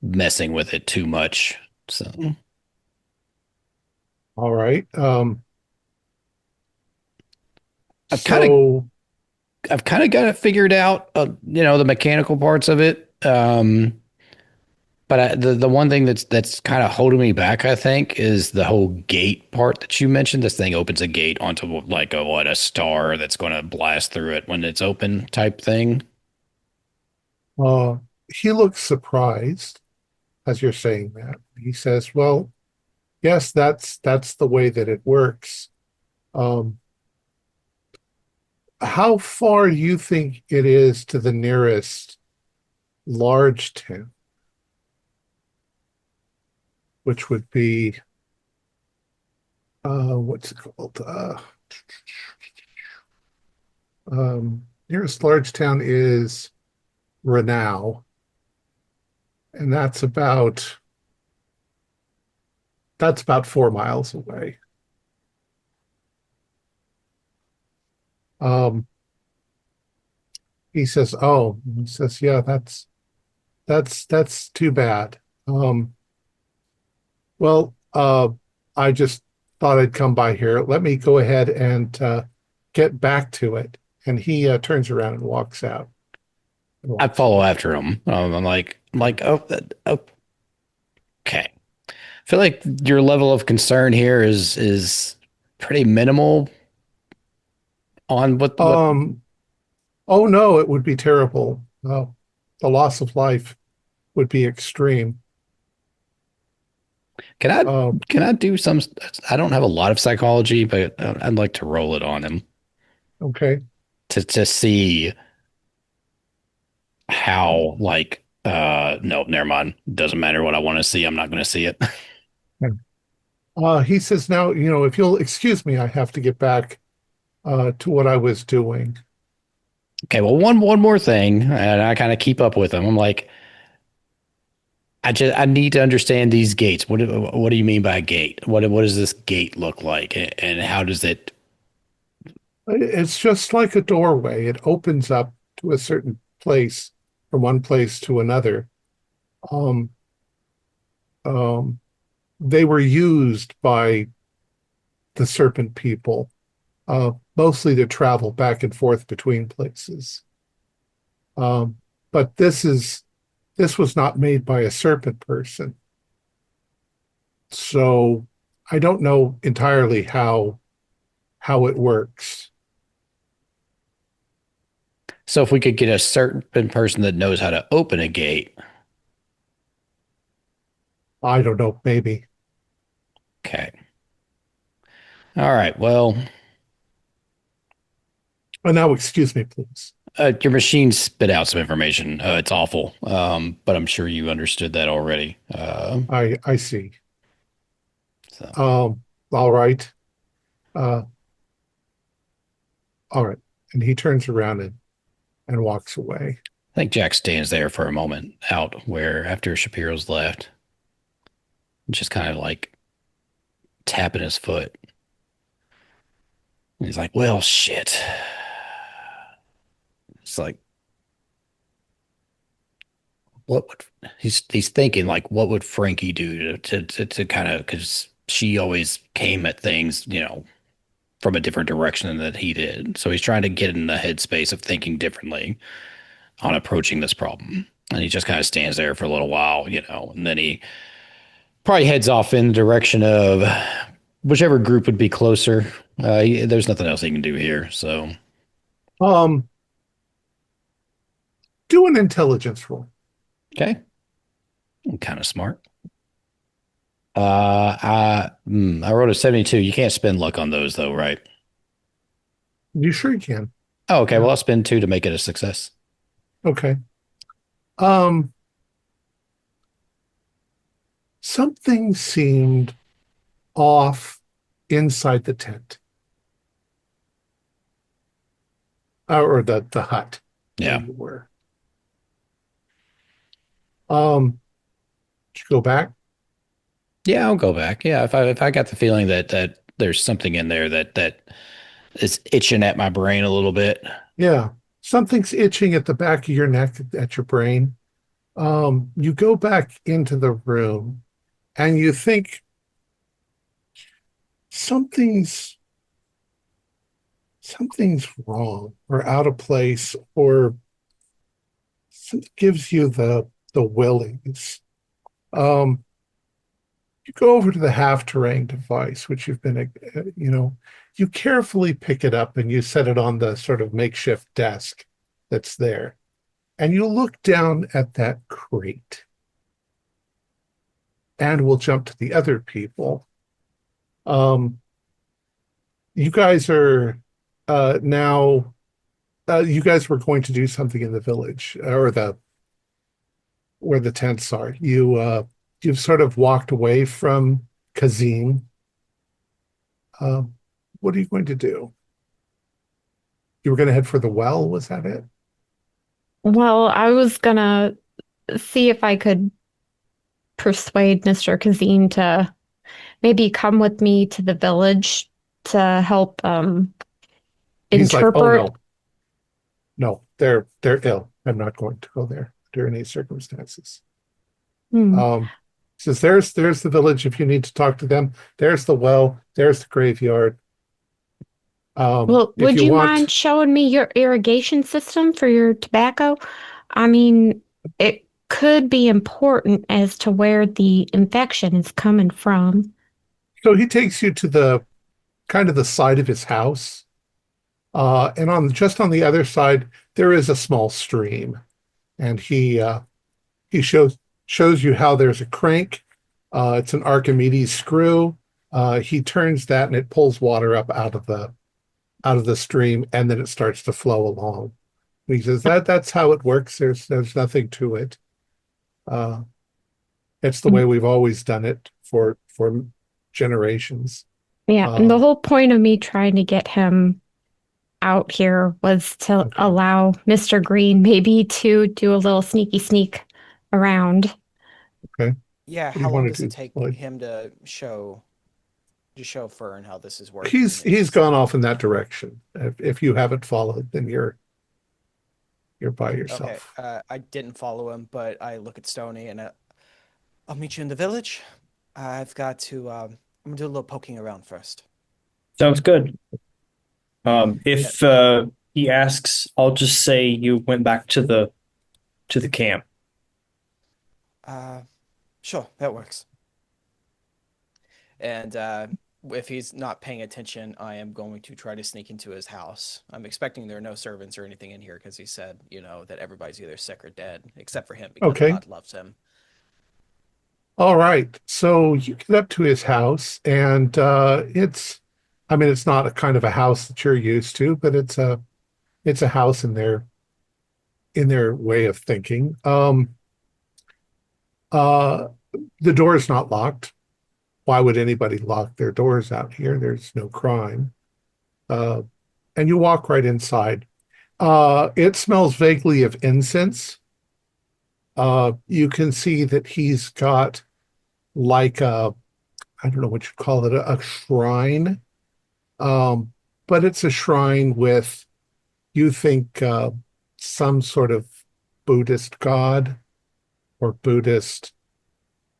messing with it too much. So All right. I've kind of got it figured out. The mechanical parts of it. But the one thing that's kind of holding me back, I think, is the whole gate part that you mentioned. This thing opens a gate onto like a star that's going to blast through it when it's open type thing. Uh, he looks surprised as you're saying that. He says, "Well, yes, that's the way that it works. Um, how far do you think it is to the nearest large town, which would be what's it called? Nearest large town is Renow, and that's about 4 miles away. Um, he says, "Oh," he says, "Yeah, that's too bad. Well, I just thought I'd come by here. Let me go ahead and get back to it." And he turns around and walks out. I follow after him. I'm like, oh, okay. I feel like your level of concern here is pretty minimal on what. Oh no, it would be terrible. The loss of life would be extreme. Can I Um, can I do some? I don't have a lot of psychology, but I'd like to roll it on him okay. to see how like no, never mind. Doesn't matter what I want to see. I'm not going to see it. He says, "Now, if you'll excuse me, I have to get back to what I was doing." Okay, well, one more thing, and I kind of keep up with him. I'm like, I need to understand these gates. What do you mean by a gate? What does this gate look like, and how does it? It's just like a doorway. It opens up to a certain place from one place to another. Um, um, they were used by the serpent people, mostly to travel back and forth between places. Um, but this was not made by a serpent person. So I don't know entirely how it works. So if we could get a certain person that knows how to open a gate, I don't know, maybe. okay. All right. Well, Oh, now excuse me, please. your machine spit out some information. It's awful, but I'm sure you understood that already. I see. So All right. Uh, all right. And he turns around and walks away. I think Jack stands there for a moment out where after Shapiro's left, just kind of like tapping his foot. And he's like, well, shit. It's like, what would he's thinking like, what would Frankie do to kind of, because she always came at things, from a different direction than he did. So he's trying to get in the headspace of thinking differently on approaching this problem. And he just kind of stands there for a little while, and then he probably heads off in the direction of whichever group would be closer. There's nothing else he can do here. So, Um, do an intelligence roll. okay. Kind of smart. I wrote a 72. You can't spend luck on those though, right? You sure you can. Oh, okay. Well, I'll spend 2 to make it a success. Okay. Something seemed off inside the tent. Or the hut where Yeah. you were. Did you go back? Yeah, I'll go back. Yeah, if I got the feeling that there's something in there that is itching at my brain a little bit. Yeah. Something's itching at the back of your neck, at your brain. You go back into the room and you think something's something's wrong or out of place, or gives you the willies. Um, you go over to the half terrain device, which you've been, you carefully pick it up and you set it on the sort of makeshift desk that's there. And you look down at that crate. And we'll jump to the other people. Um, you guys are now, you guys were going to do something in the village or where the tents are. You've sort of walked away from Kazim. What are you going to do? You were going to head for the well, was that it? Well, I was gonna see if I could persuade Mr. Kazim to maybe come with me to the village to help He's like, oh interpret. no, they're ill. I'm not going to go there under any circumstances. Hmm. Says there's the village if you need to talk to them. There's the well. There's the graveyard. Well, If would you you want, mind showing me your irrigation system for your tobacco? I mean, it could be important as to where the infection is coming from. so he takes you to the kind of the side of his house, and on the other side there is a small stream, and he shows you how there's a crank. It's an Archimedes screw. He turns that and it pulls water up out of the stream, and then it starts to flow along. And he says that's how it works. There's nothing to it. It's the way we've always done it for generations. Yeah, and the whole point of me trying to get him out here was to Okay. allow Mr. Green maybe to do a little sneaky sneak around. Okay. Yeah, What do how you long want does to it do, take Lloyd? him to show Fern how this is working? He's gone off in that direction. If you haven't followed, then you're by Okay. yourself. I didn't follow him, but I look at Stony and I'll meet you in the village. I've got to I'm gonna do a little poking around first. Sounds good. If he asks, I'll just say you went back to the camp. Sure, that works. And if he's not paying attention, I am going to try to sneak into his house. I'm expecting there are no servants or anything in here because he said, that everybody's either sick or dead, except for him because Okay. God loves him. All right. So you get up to his house, and I mean, it's not a kind of a house that you're used to, but it's a house in their way of thinking. The door is not locked. Why would anybody lock their doors out here? There's no crime. Uh, and you walk right inside. It smells vaguely of incense. You can see that he's got like I don't know what you call it, a shrine. But it's a shrine with, you think, some sort of Buddhist god or Buddhist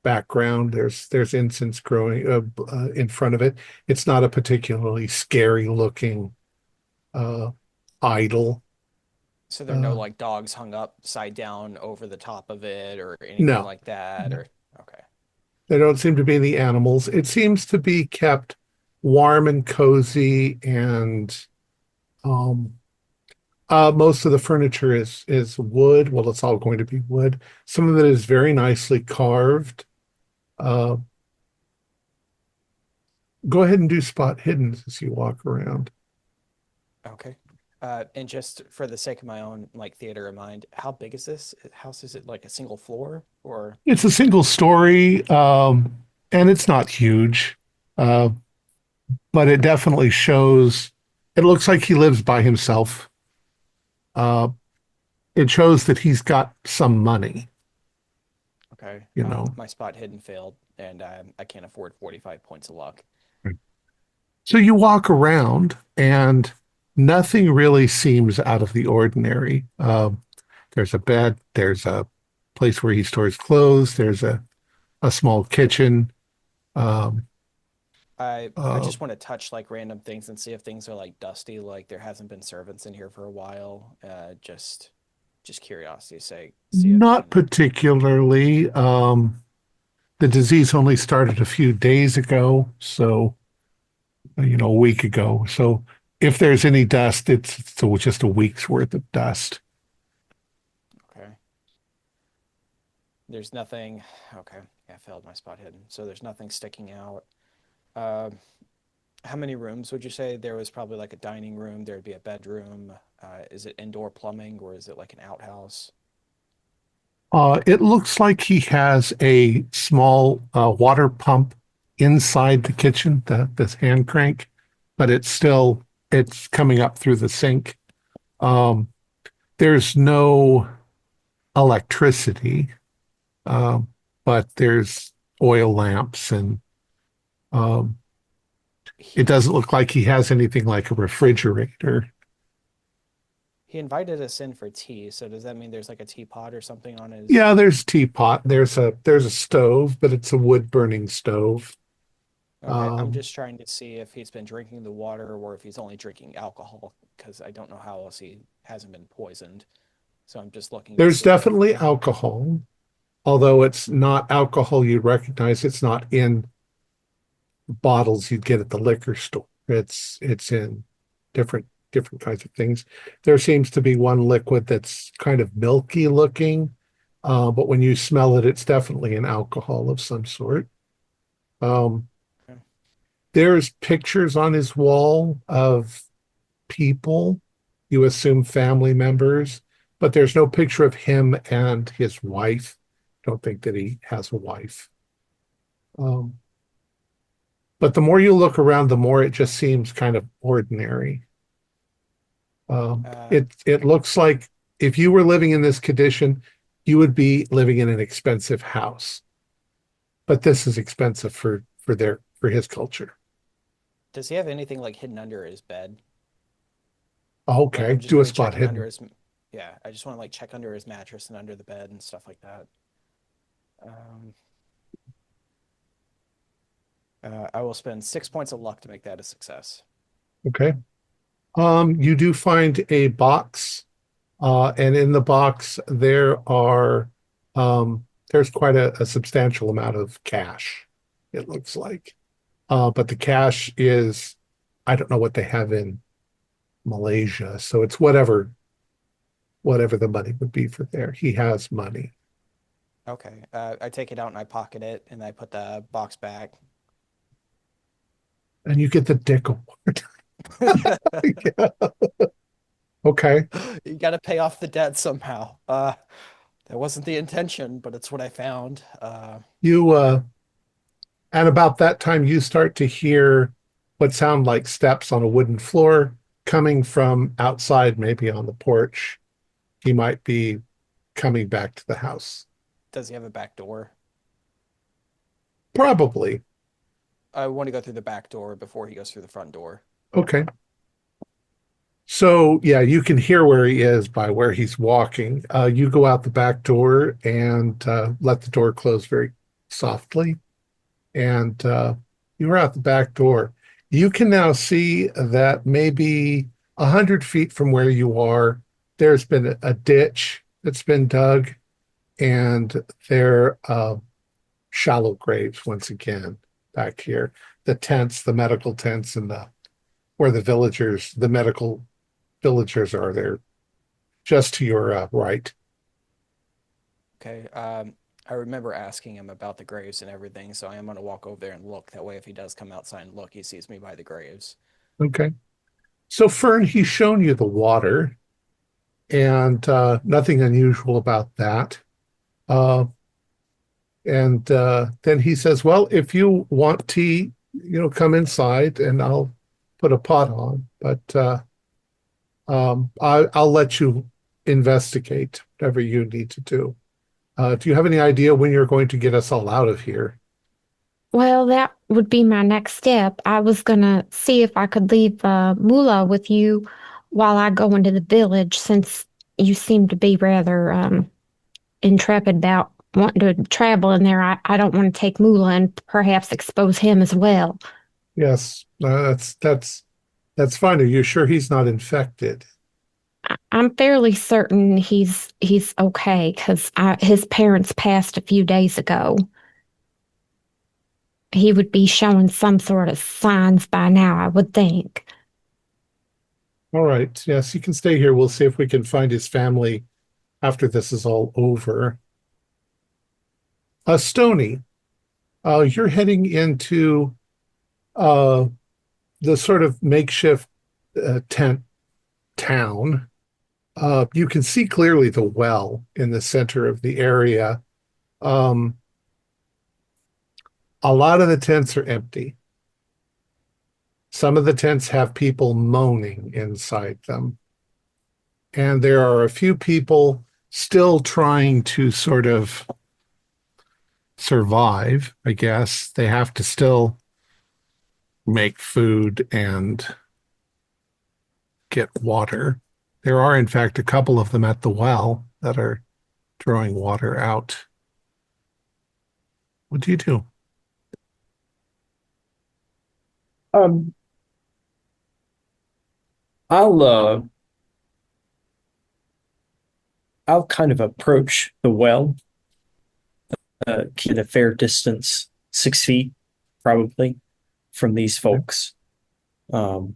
background. There's incense growing in front of it. It's not a particularly scary looking idol. So there are no like dogs hung upside down over the top of it or anything No, like that, no. or okay. There don't seem to be any animals. It seems to be kept warm and cozy, and um, most of the furniture is wood. Well, it's all going to be wood. Some of it is very nicely carved. Uh, Go ahead and do spot hidden as you walk around. Okay. And just for the sake of my own like theater of mind, how big is this house? Is it like a single floor or It's a single story, and it's not huge, uh, but it definitely shows. It looks like he lives by himself. Uh, it shows that he's got some money, okay? you know. My spot hidden failed, and I can't afford 45 points of luck. So you walk around, and nothing really seems out of the ordinary. There's a bed. There's a place where he stores clothes. There's a small kitchen. Um, I uh, just want to touch like random things and see if things are like dusty, like there hasn't been servants in here for a while. Just Just curiosity sake. See if, Not particularly. The disease only started a few days ago, so a week ago. So if there's any dust, it's just a week's worth of dust. Okay. There's nothing. Okay. I failed my spot hidden. So there's nothing sticking out. How many rooms would you say? There was probably like a dining room. There'd be a bedroom. Is it indoor plumbing or is it like an outhouse? It looks like he has a small water pump inside the kitchen, this hand crank, but it's coming up through the sink. There's no electricity, but there's oil lamps and it doesn't look like he has anything like a refrigerator. He invited us in for tea, so does that mean there's like a teapot or something on his? Yeah, there's teapot. There's a stove, but it's a wood burning stove. Okay, I'm just trying to see if he's been drinking the water or if he's only drinking alcohol, because I don't know how else he hasn't been poisoned. So I'm just looking. There's definitely alcohol, although it's not alcohol you'd recognize. It's not in bottles you'd get at the liquor store. It's in different kinds of things. There seems to be one liquid that's kind of milky looking, but when you smell it, it's definitely an alcohol of some sort. There's pictures on his wall of people, you assume family members, but there's no picture of him and his wife. Don't think that he has a wife. But the more you look around, the more it just seems kind of ordinary. It looks like if you were living in this condition, you would be living in an expensive house. But this is expensive for his culture. Does he have anything like hidden under his bed? Okay, Like, do a spot hidden. Yeah, I just want to like check under his mattress and under the bed and stuff like that. I will spend 6 points of luck to make that a success. Okay. You do find a box, and in the box there's quite a substantial amount of cash, it looks like. But the cash is, I don't know what they have in Malaysia, so it's whatever the money would be for there. He has money. Okay, I take it out and I pocket it and I put the box back. And you get the Dick Award. Yeah. Okay. You got to pay off the debt somehow. That wasn't the intention, but it's what I found. And about that time, you start to hear what sound like steps on a wooden floor coming from outside, maybe on the porch. He might be coming back to the house. Does he have a back door? Probably. I want to go through the back door before he goes through the front door. Okay. So, yeah, you can hear where he is by where he's walking. You go out the back door and let the door close very softly. And you're out the back door. You can now see that maybe 100 feet from where you are, there's been a ditch that's been dug, and there are shallow graves once again back here. The tents, the medical tents, and where the medical villagers are there, just to your right. Okay. I remember asking him about the graves and everything, so I am going to walk over there and look. That way, if he does come outside and look, he sees me by the graves. Okay. So, Fern, he's shown you the water, and nothing unusual about that. And then he says, well, if you want tea, come inside and I'll put a pot on. But I'll let you investigate whatever you need to do. Do you have any idea when you're going to get us all out of here? Well, that would be my next step. I was going to see if I could leave Mula with you while I go into the village, since you seem to be rather intrepid about wanting to travel in there. I don't want to take Mula and perhaps expose him as well. Yes, that's fine. Are you sure he's not infected? I'm fairly certain he's okay because his parents passed a few days ago. He would be showing some sort of signs by now, I would think. All right. Yes, you can stay here. We'll see if we can find his family after this is all over. Stony, you're heading into the sort of makeshift tent town. You can see clearly the well in the center of the area. A lot of the tents are empty. Some of the tents have people moaning inside them. And there are a few people still trying to sort of survive, I guess. They have to still make food and get water. There are, in fact, a couple of them at the well that are drawing water out. What do you do? I'll I'll kind of approach the well, keep at a fair distance, 6 feet probably from these folks. And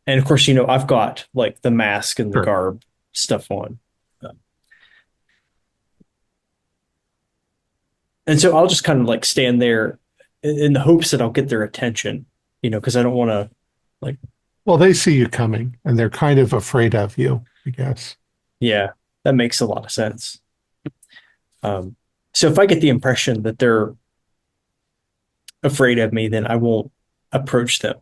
of course, I've got like the mask and the Sure. garb stuff on. And so I'll just kind of like stand there in the hopes that I'll get their attention, because I don't want to like, Well, they see you coming and they're kind of afraid of you, I guess. yeah, that makes a lot of sense. So if I get the impression that they're afraid of me, then I won't approach them.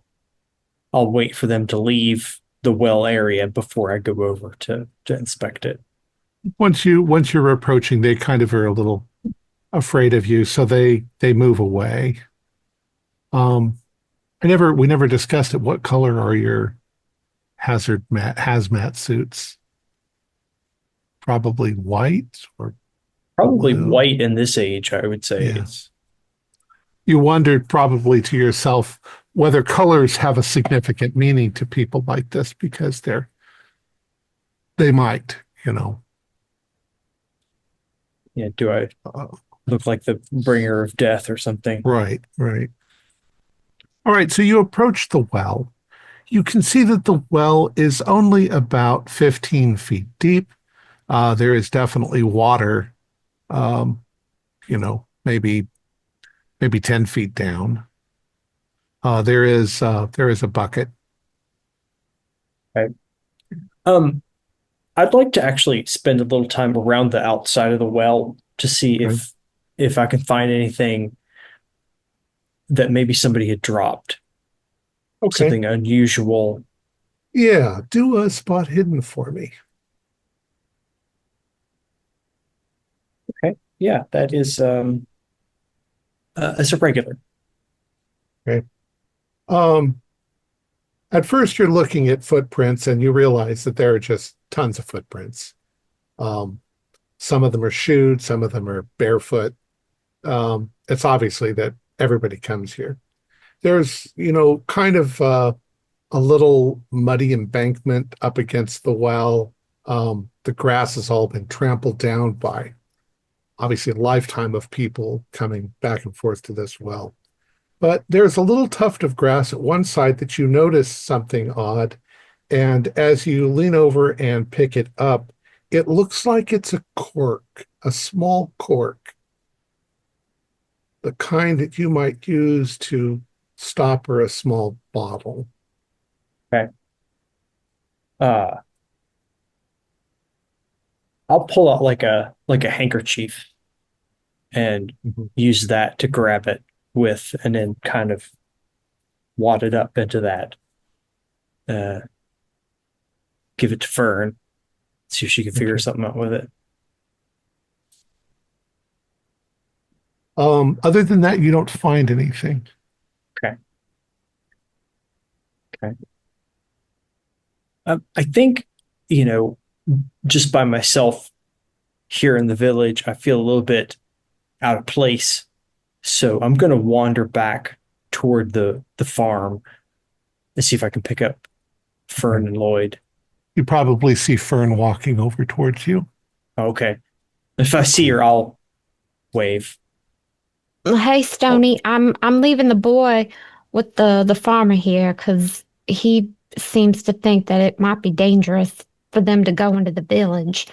I'll wait for them to leave the well area before I go over to inspect it. Once you're approaching, they kind of are a little afraid of you, so they move away. We never discussed it. What color are your hazmat suits? Probably white or Probably blue. white in this age, I would say. Yeah. You wondered probably to yourself whether colors have a significant meaning to people like this, because they might, Yeah, do I look like the bringer of death or something? Right. All right, so you approach the well. You can see that the well is only about 15 feet deep. There is definitely water, maybe 10 feet down. There is a bucket. Right. I'd like to actually spend a little time around the outside of the well to see if I can find anything that maybe somebody had dropped. Okay. Something unusual. Yeah, do a spot hidden for me. Okay. Yeah, that is as a regular. Okay. At first you're looking at footprints and you realize that there are just tons of footprints. Some of them are shoed, some of them are barefoot. It's obviously that everybody comes here. There's, kind of a little muddy embankment up against the well. The grass has all been trampled down by obviously a lifetime of people coming back and forth to this well. But there's a little tuft of grass at one side that you notice something odd. And as you lean over and pick it up, it looks like it's a cork, a small cork, the kind that you might use to stopper a small bottle. Okay. I'll pull out like a handkerchief and use that to grab it with, and then kind of wad it up into that. Give it to Fern, see if she can figure something out with it. Other than that, you don't find anything. Okay. I think, just by myself here in the village, I feel a little bit out of place. So I'm going to wander back toward the farm and see if I can pick up Fern and Lloyd. You probably see Fern walking over towards you. Okay. If I see her, I'll wave. Hey, Stony, I'm leaving the boy with the farmer here because he seems to think that it might be dangerous for them to go into the village.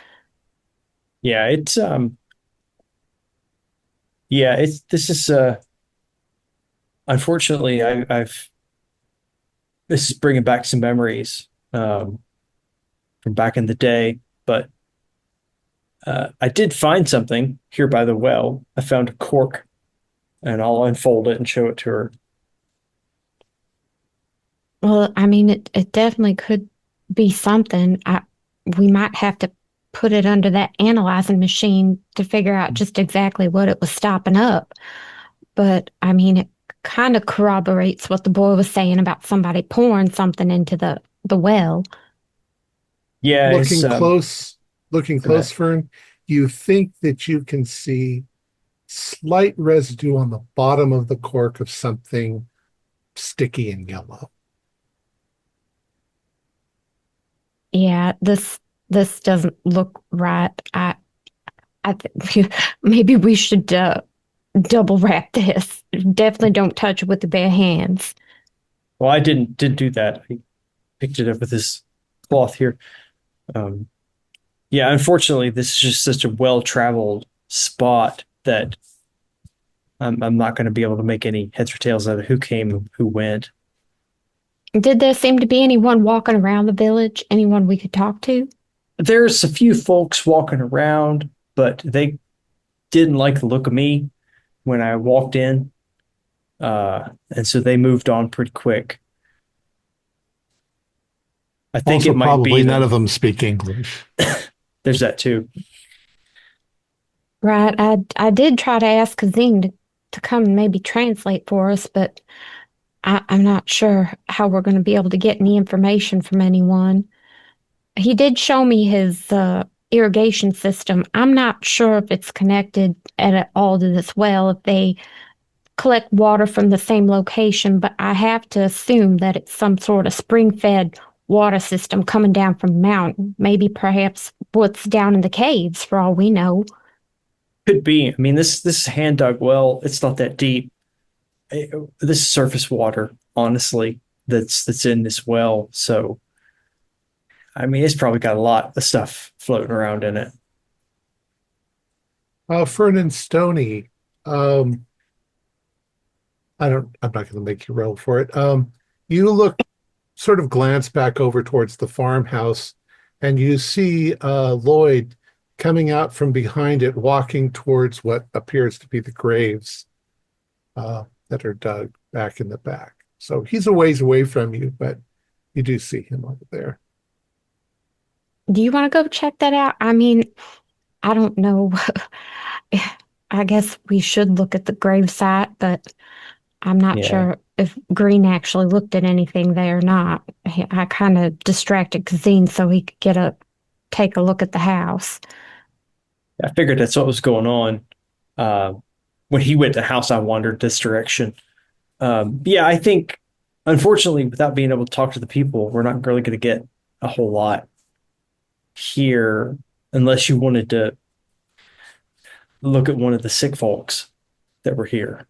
Yeah, it's this is unfortunately I've this is bringing back some memories from back in the day, but I did find something here by the well. I found a cork, and I'll unfold it and show it to her. Well, I mean, it definitely could be something. We might have to put it under that analyzing machine to figure out just exactly what it was stopping up. But I mean, it kind of corroborates what the boy was saying about somebody pouring something into the well. Yeah, Looking close, Fern, you think that you can see slight residue on the bottom of the cork of something sticky and yellow. Yeah, this doesn't look right. I think maybe we should double wrap this. Definitely don't touch it with the bare hands. well, I didn't do that. I picked it up with this cloth here. Um, yeah, unfortunately, this is just such a well-traveled spot that I'm not going to be able to make any heads or tails out of who came, who went. Did there seem to be anyone walking around the village? Anyone we could talk to? There's a few folks walking around, but they didn't like the look of me when I walked in. And so they moved on pretty quick. I think Also, it might probably be none of them speak English. there's that too. Right. I did try to ask Kazim to come and maybe translate for us, but I'm not sure how we're going to be able to get any information from anyone. He did show me his irrigation system. I'm not sure if it's connected at all to this well, if they collect water from the same location, but I have to assume that it's some sort of spring-fed water system coming down from the mountain. Maybe perhaps what's down in the caves, for all we know. Could be. I mean, this is a hand dug well. It's not that deep. This is surface water, honestly, that's in this well. So, I mean, it's probably got a lot of stuff floating around in it. Fern and Stony, I'm not going to make you roll for it. You sort of glance back over towards the farmhouse, and you see Lloyd coming out from behind it, walking towards what appears to be the graves that are dug back in the back. So he's a ways away from you, but you do see him over there. Do you want to go check that out? I mean, I don't know. I guess we should look at the gravesite, but I'm not Yeah. sure if Green actually looked at anything there or not. I kind of distracted Kazine so he could take a look at the house. I figured that's what was going on. When he went to the house, I wandered this direction. Yeah, I think, unfortunately, without being able to talk to the people, we're not really going to get a whole lot here unless you wanted to look at one of the sick folks that were here.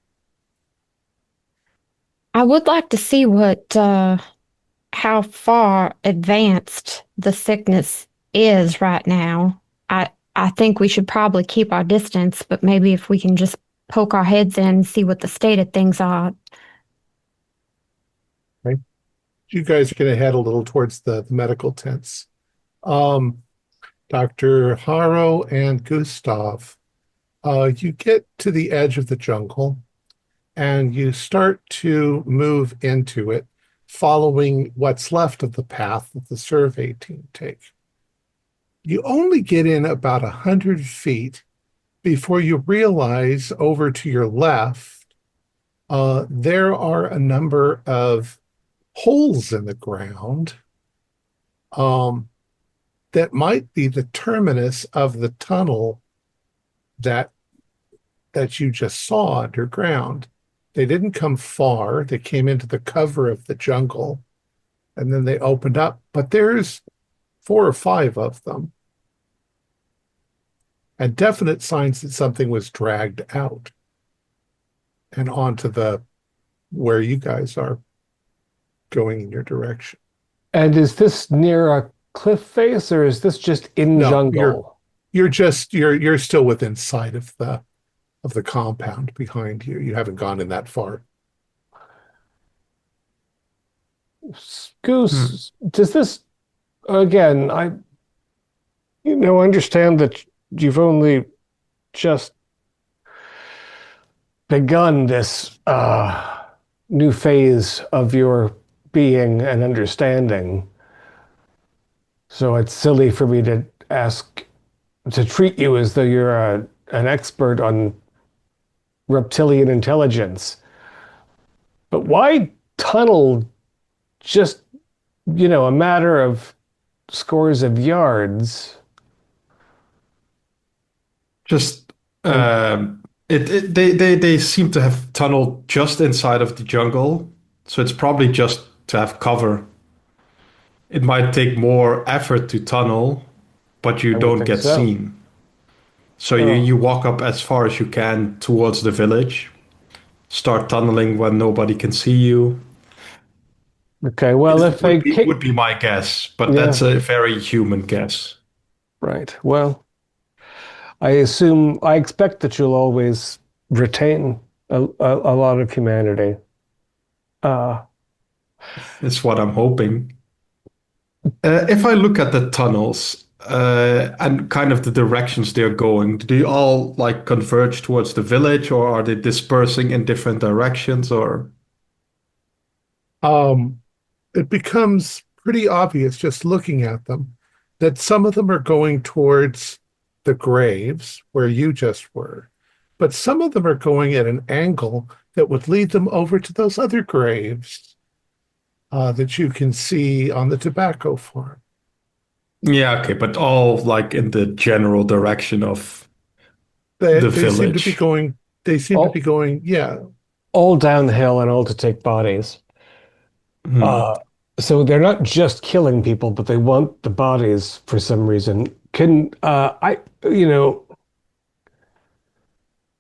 I would like to see how far advanced the sickness is right now. I think we should probably keep our distance, but maybe if we can just poke our heads in and see what the state of things are. Right. You guys are going to head a little towards the medical tents. Dr. Haro and Gustav, you get to the edge of the jungle and you start to move into it, following what's left of the path that the survey team take. You only get in about 100 feet before you realize over to your left, there are a number of holes in the ground that might be the terminus of the tunnel that you just saw underground. They didn't come far. They came into the cover of the jungle, and then they opened up. But there's 4 or 5 of them, and definite signs that something was dragged out and onto where you guys are going in your direction. And is this near a cliff face, or is this just in No, jungle? you're still within sight of the compound behind you. You haven't gone in that far. Goose, does this, again, I understand that you've only just begun this new phase of your being and understanding. So it's silly for me to treat you as though you're an expert on reptilian intelligence. But why tunnel just, a matter of scores of yards? Just they seem to have tunneled just inside of the jungle, so it's probably just to have cover. It might take more effort to tunnel, but you don't get seen. So you walk up as far as you can towards the village, start tunneling when nobody can see you. Okay, well, would be my guess, but that's a very human guess. Right. Well, I expect that you'll always retain a lot of humanity. It's what I'm hoping. If I look at the tunnels and kind of the directions they're going, do you all like converge towards the village, or are they dispersing in different directions? Or it becomes pretty obvious just looking at them that some of them are going towards the graves where you just were, but some of them are going at an angle that would lead them over to those other graves that you can see on the tobacco farm. Yeah, okay, but all like in the general direction of the village. They seem to be going, yeah. All downhill and all to take bodies. So they're not just killing people, but they want the bodies for some reason.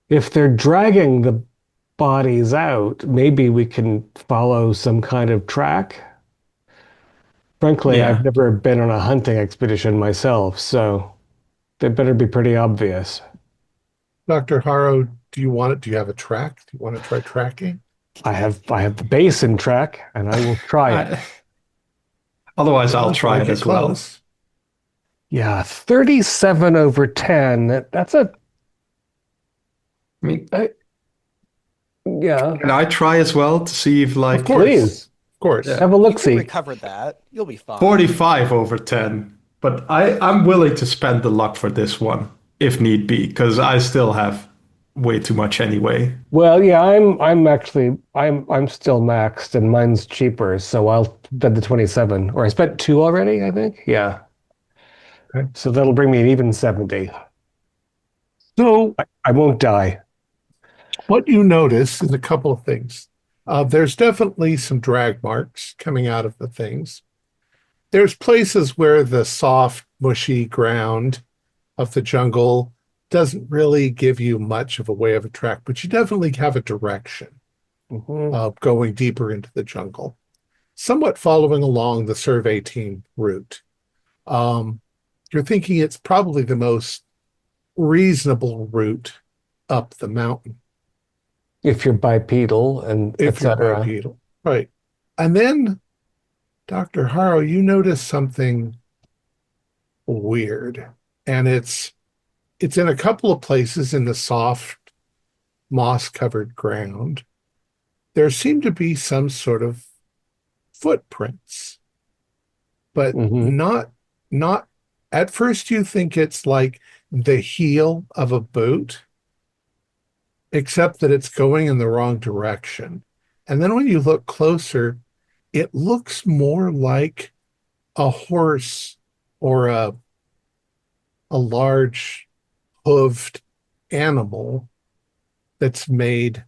If they're dragging the bodies out, maybe we can follow some kind of track. Frankly, I've never been on a hunting expedition myself, so they better be pretty obvious. Dr. Harrow, do you have a track? Do you want to try tracking? I have the basin track, and I will try it. Otherwise, I'll try it as well. Yeah, 37 over 10. That's a... I mean, yeah. Can I try as well to see if, like... Of course. Please. Of course. Yeah. Have a look-see. You recovered that. You'll be fine. 45 over 10. But I'm willing to spend the luck for this one, if need be, because I still have way too much anyway. Well, yeah, I'm still maxed, and mine's cheaper, so I'll bet the 27. Or I spent 2 already, I think. Yeah. Okay. So that'll bring me an even 70. So I won't die. What you notice is a couple of things. There's definitely some drag marks coming out of the things. There's places where the soft, mushy ground of the jungle doesn't really give you much of a way of a track, but you definitely have a direction going deeper into the jungle, somewhat following along the survey team route. You're thinking it's probably the most reasonable route up the mountain. If you're bipedal and etc. Bipedal. Right. And then, Dr. Harrow, you notice something weird. And it's in a couple of places in the soft, moss-covered ground. There seem to be some sort of footprints, but not at first you think it's like the heel of a boot, except that it's going in the wrong direction. And then when you look closer, it looks more like a horse or a large hooved animal that's made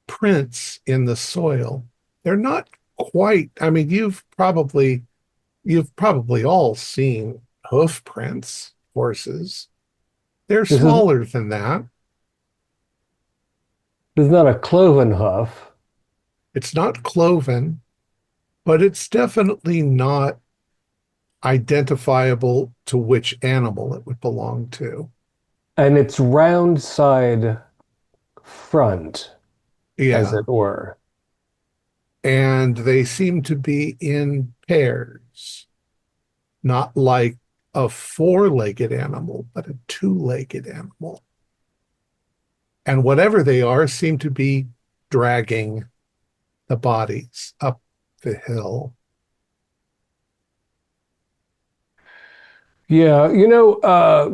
prints in the soil. They're not quite, I mean, you've probably you've probably all seen hoof prints, horses. They're This smaller than that. is not a cloven hoof. It's not cloven, but it's definitely not identifiable to which animal it would belong to. And it's round side front, as Yeah. it were. And they seem to be in pairs, not like a four-legged animal, but a two-legged animal. And whatever they are seem to be dragging the bodies up the hill. Yeah,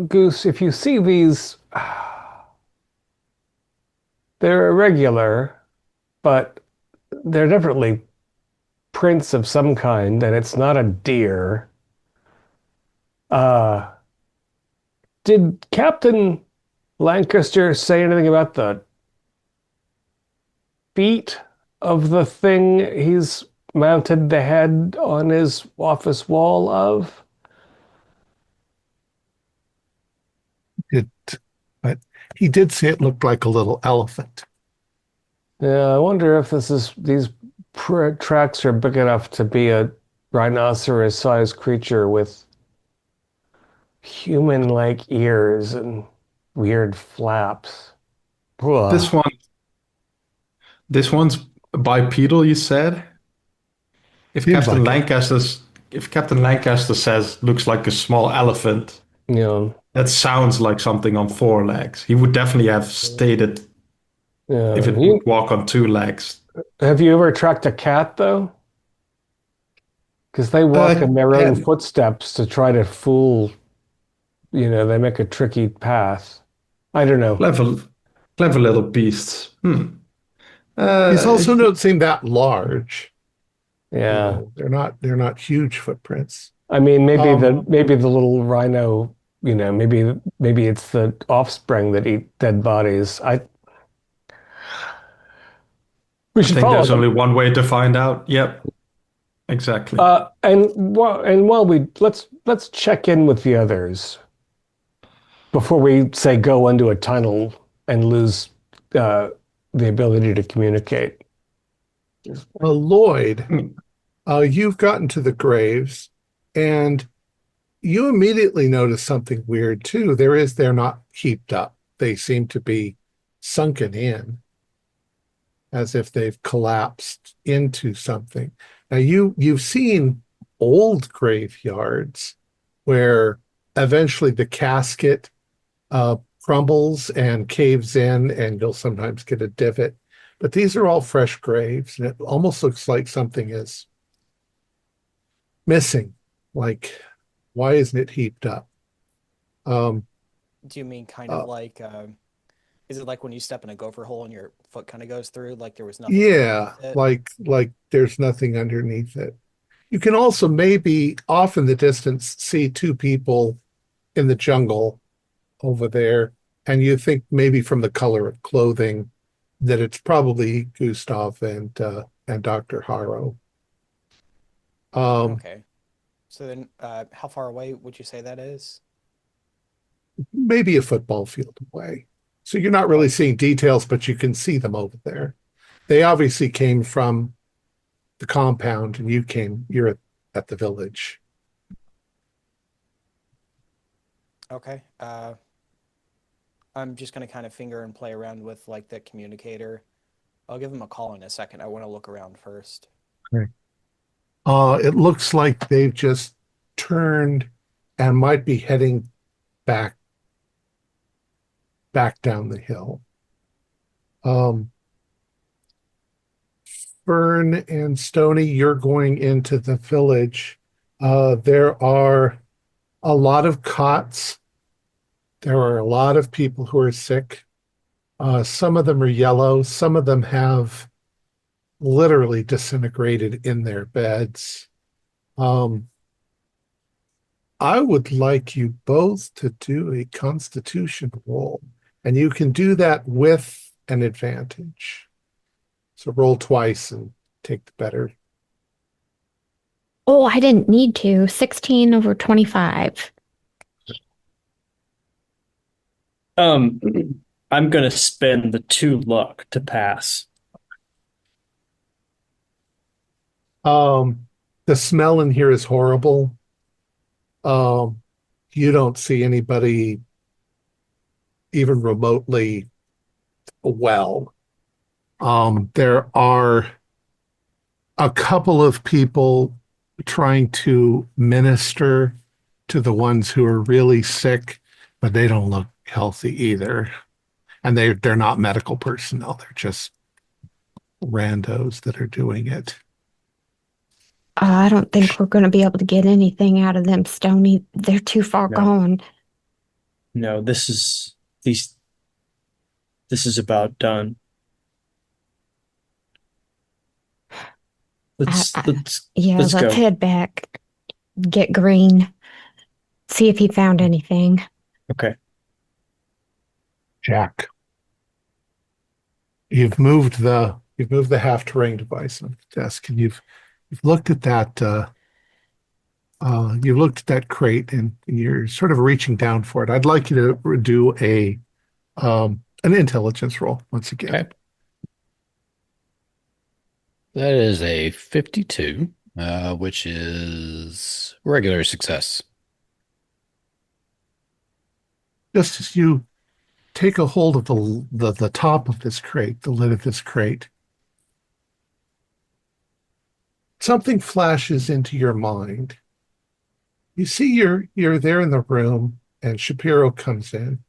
Goose, if you see these, they're irregular, but they're definitely prints of some kind, and it's not a deer. Uh, did Captain Lancaster say anything about the feet of the thing he's mounted the head on his office wall of? It, but he did say it looked like a little elephant. Yeah, I wonder if these tracks are big enough to be a rhinoceros-sized creature with human-like ears and weird flaps. Ugh. This one's bipedal, you said? If Seems Captain like it. Lancaster's if Captain Lancaster says looks like a small elephant, You know, that sounds like something on four legs. He would definitely have stated if it would walk on two legs. Have you ever tracked a cat though? Because they walk in their own And footsteps to try to fool, they make a tricky path. I don't know. clever little beasts. He's also not seem that large. Yeah. They're not huge footprints. I mean, Um, maybe the little rhino, maybe it's the offspring that eat dead bodies. We I should think follow there's them. only one way to find out. Yep, exactly. And while let's check in with the others before we say go into a tunnel and lose the ability to communicate. Lloyd, Hmm. you've gotten to the graves, and you immediately notice something weird too. They're not heaped up. They seem to be sunken in, as if they've collapsed into something. Now you've seen old graveyards where eventually the casket crumbles and caves in, and you'll sometimes get a divot. But these are all fresh graves, and it almost looks like something is missing. Like, why isn't it heaped up? Um, Do you mean kind uh, of like, is it like when you step in a gopher hole and your foot kind of goes through, like there was nothing yeah, underneath it? like there's nothing underneath it. You can also maybe off in the distance see two people in the jungle over there, and you think maybe from the color of clothing that it's probably Gustav and Dr. Harrow. Okay. So then, how far away would you say that is? Maybe a football field away. So you're not really seeing details, but you can see them over there. They obviously came from the compound, and you're at the village. Okay. I'm just gonna kind of finger and play around with like the communicator. I'll give him a call in a second. I want to look around first. Right. It looks like they've just turned and might be heading back down the hill. Um, Fern and Stony, you're going into the village. There are a lot of cots. There are a lot of people who are sick. Some of them are yellow. Some of them have literally disintegrated in their beds. Um, I would like you both to do a constitution roll, and you can do that with an advantage. So roll twice and take the better. Oh, I didn't need to. 16 over 25. I'm gonna spend the 2 luck to pass. The smell in here is horrible. Um, you don't see anybody even remotely well. There are a couple of people trying to minister to the ones who are really sick, but they don't look healthy either. And they're not medical personnel. They're just randos that are doing it. I don't think we're going to be able to get anything out of them, Stony. They're too far No. gone. No, this is about done. Let's Yeah, let's let's go. head back. Get Green. See if he found anything. Okay. Jack, you've moved the half terrain device on the desk, and you've looked at that you've looked at that crate, and you're sort of reaching down for it. I'd like you to do an intelligence roll once again. Okay. That is a 52, which is regular success. Just as you take a hold of the top of this crate, the lid of this crate, something flashes into your mind. You see you're there in the room, and Shapiro comes in,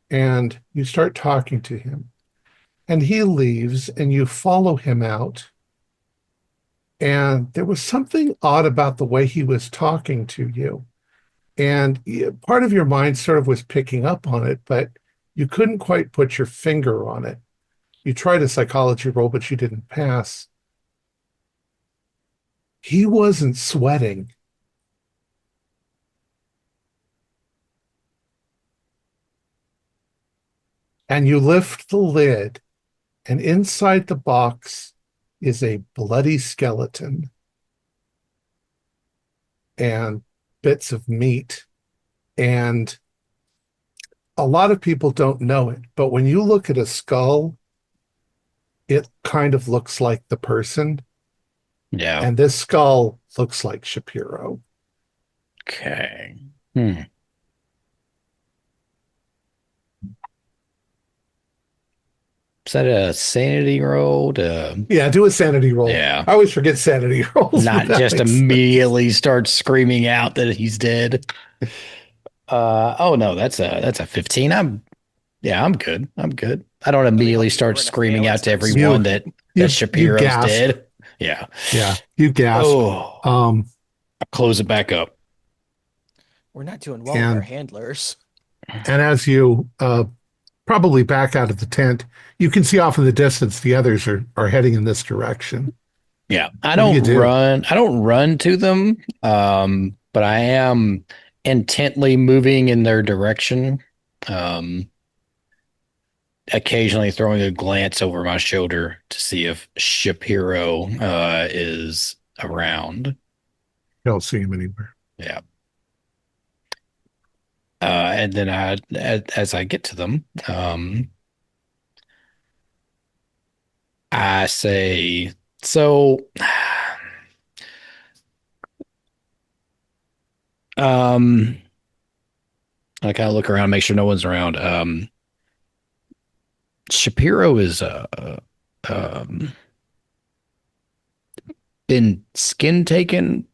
and you start talking to him, and he leaves, and you follow him out. And there was something odd about the way he was talking to you. And part of your mind sort of was picking up on it, but you couldn't quite put your finger on it. You tried a psychology roll, but you didn't pass. He wasn't sweating. And you lift the lid, and inside the box is a bloody skeleton and bits of meat. And a lot of people don't know it, but when you look at a skull, it kind of looks like the person. Yeah. And this skull looks like Shapiro. Okay. Is that a sanity roll to Yeah, do a sanity roll. Yeah. I always forget sanity rolls. not just immediately start screaming out that he's dead? Oh no, that's a 15. I'm good. I'm good. I don't immediately start screaming out to everyone that Shapiro's dead. Yeah. Yeah, you gasp. Oh. I close it back up. We're not doing well with our handlers. And as you probably back out of the tent, you can see off in the distance the others are heading in this direction. Yeah, I don't run to them, but I am intently moving in their direction, occasionally throwing a glance over my shoulder to see if Shapiro is around. Don't see him anywhere. Yeah. And then as I get to them, I say, so, I kind of look around, make sure no one's around. Shapiro is been skin taken.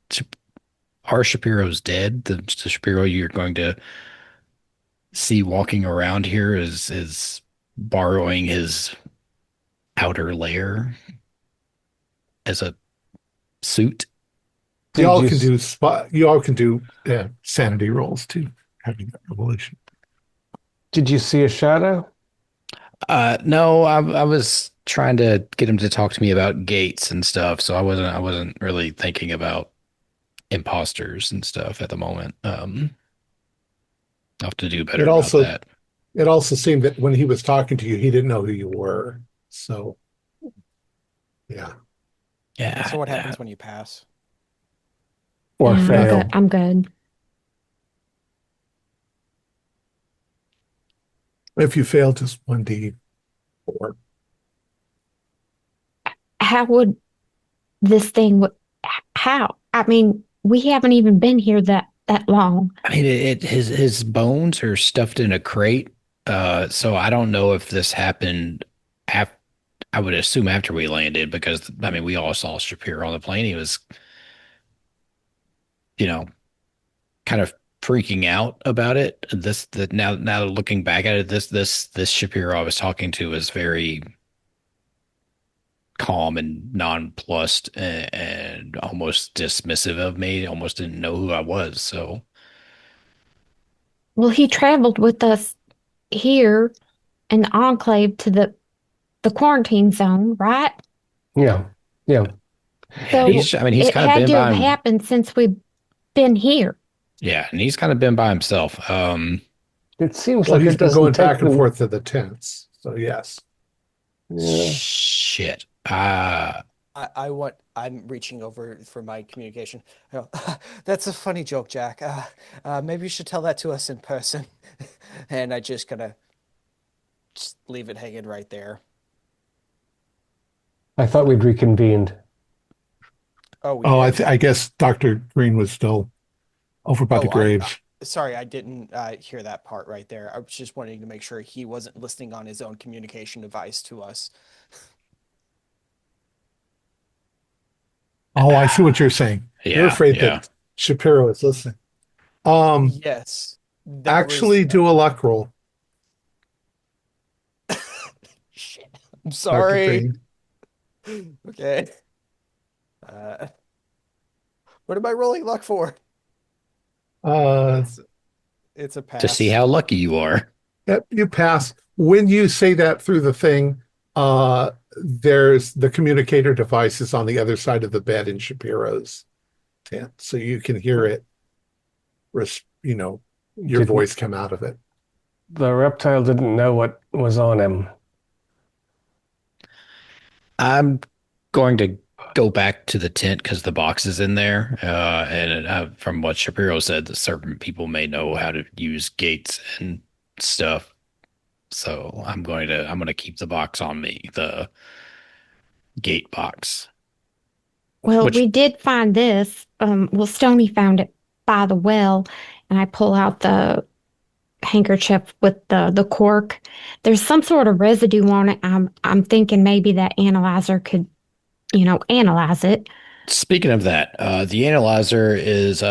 Our Shapiro's dead. The Shapiro you're going to see walking around here is borrowing his outer layer as a suit. You all can do sanity rolls too, having that revelation. Did you see a shadow? No, I was trying to get him to talk to me about gates and stuff, so I wasn't really thinking about imposters and stuff at the moment. I'll have to do better about that. It also seemed that when he was talking to you, he didn't know who you were. So, yeah. Yeah. So what happens when you pass? Or I'm fail. good. I'm good. If you fail, just 1d4. How would this thing? How? I mean, we haven't even been here that long. I mean, his bones are stuffed in a crate. So I don't know if this happened after. I would assume after we landed, because I mean, we all saw Shapiro on the plane. He was, you know, kind of freaking out about it. Now looking back at it, this Shapiro I was talking to was very calm and nonplussed and almost dismissive of me. Almost didn't know who I was. So Well, he traveled with us here in the enclave to the quarantine zone, right? Yeah. Yeah. So he's it kind of had been to by have him. happened since we've been here. Yeah, and he's kind of been by himself. It seems Well, like he's it been doesn't going take back and them. forth to the tents. So, yes. Yeah. Shit. I'm reaching over for my communication. I go, that's a funny joke, Jack. Maybe you should tell that to us in person. And I just kind of just leave it hanging right there. I thought we'd reconvened. Oh, we Oh, did. I guess Dr. Green was still over by the Oh, graves. sorry, I didn't hear that part right there. I was just wanting to make sure he wasn't listening on his own communication device to us. Oh, I see what you're saying. You're Yeah, afraid yeah. that Shapiro is listening. Yes, that Actually, was. do a luck roll, Shit. I'm Dr. sorry. Green. Okay. Uh, what am I rolling luck for? Uh, It's a To see pass. how lucky you are. Yep, you pass. When you say that through the thing, there's the communicator device is on the other side of the bed in Shapiro's tent, so you can hear it. Your Didn't, voice come out of it. the reptile didn't know what was on him. I'm going to go back to the tent because the box is in there. And from what Shapiro said, that certain people may know how to use gates and stuff. So I'm going to keep the box on me, the gate box. Well, Which we did find this. Well, Stony found it by the well, and I pull out the handkerchief with the cork. There's some sort of residue on it. I'm thinking maybe that analyzer could, analyze it. Speaking of that, the analyzer is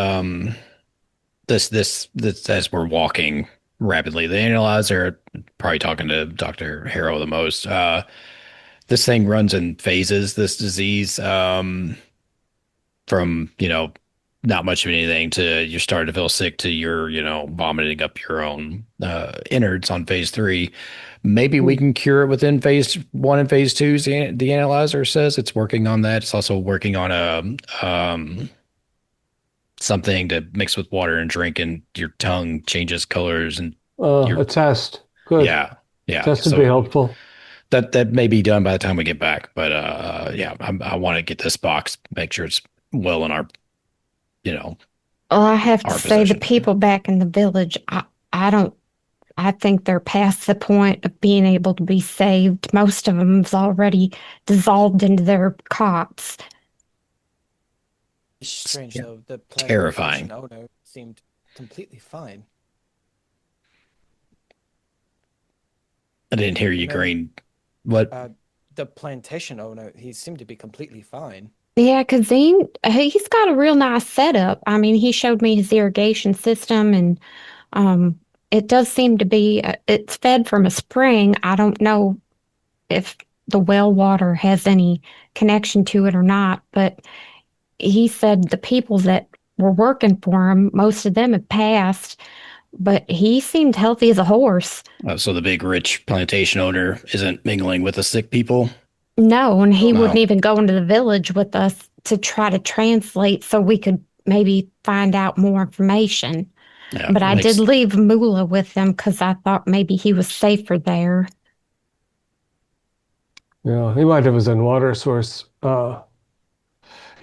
this as we're walking rapidly. The analyzer, probably talking to Dr. Harrow the most. This thing runs in phases, this disease, from, not much of anything to you're starting to feel sick to you're, vomiting up your own innards on phase 3. Maybe we can cure it within phase 1 and phase 2. The analyzer says it's working on that. It's also working on something to mix with water and drink, and your tongue changes colors. And A test. Good. yeah. Test would So be helpful. that may be done by the time we get back. But yeah, I want to get this box, make sure it's well in our, Well, I have to our say, the possession. people back in the village, I think they're past the point of being able to be saved. Most of them's already dissolved into their cots. It's strange Yeah. though. The Terrifying. plantation owner seemed completely fine. I didn't hear you, No. Green. What? The plantation owner, he seemed to be completely fine. Yeah, because he's got a real nice setup. I mean, he showed me his irrigation system, and it does seem to be, it's fed from a spring. I don't know if the well water has any connection to it or not, but he said the people that were working for him, most of them have passed, but he seemed healthy as a horse. So the big rich plantation owner isn't mingling with the sick people? No, and he Oh, wouldn't no. even go into the village with us to try to translate so we could maybe find out more information. Yeah, But I makes- did leave Moolah with them because I thought maybe he was safer there. Yeah, he might have his own water source.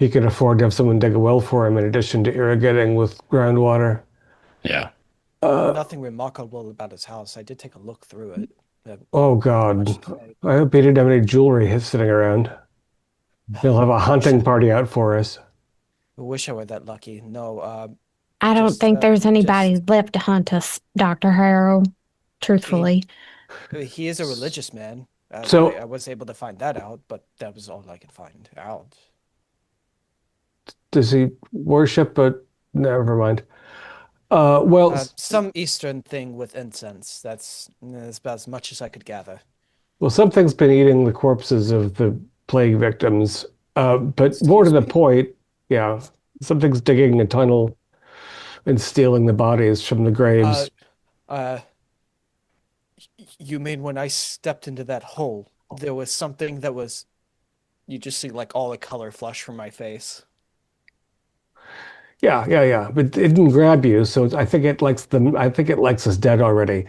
he could afford to have someone dig a well for him in addition to irrigating with groundwater. Yeah. Nothing remarkable about his house. I did take a look through it. Oh, Much God. to say. I hope he didn't have any jewelry sitting around. He'll have a hunting party out for us. I wish I were that lucky. No, I don't just, think there's anybody just left to hunt us, Dr. Harrow, truthfully. he is a religious man. So- I was able to find that out, but that was all I could find out. Does he worship? But never mind. Some Eastern thing with incense. That's about as much as I could gather. Well, something's been eating the corpses of the plague victims. But more to the point, yeah, something's digging a tunnel and stealing the bodies from the graves. You mean when I stepped into that hole, there was something that was, you just see like all the color flush from my face. Yeah. But it didn't grab you, so I think it likes them. I think it likes us dead already.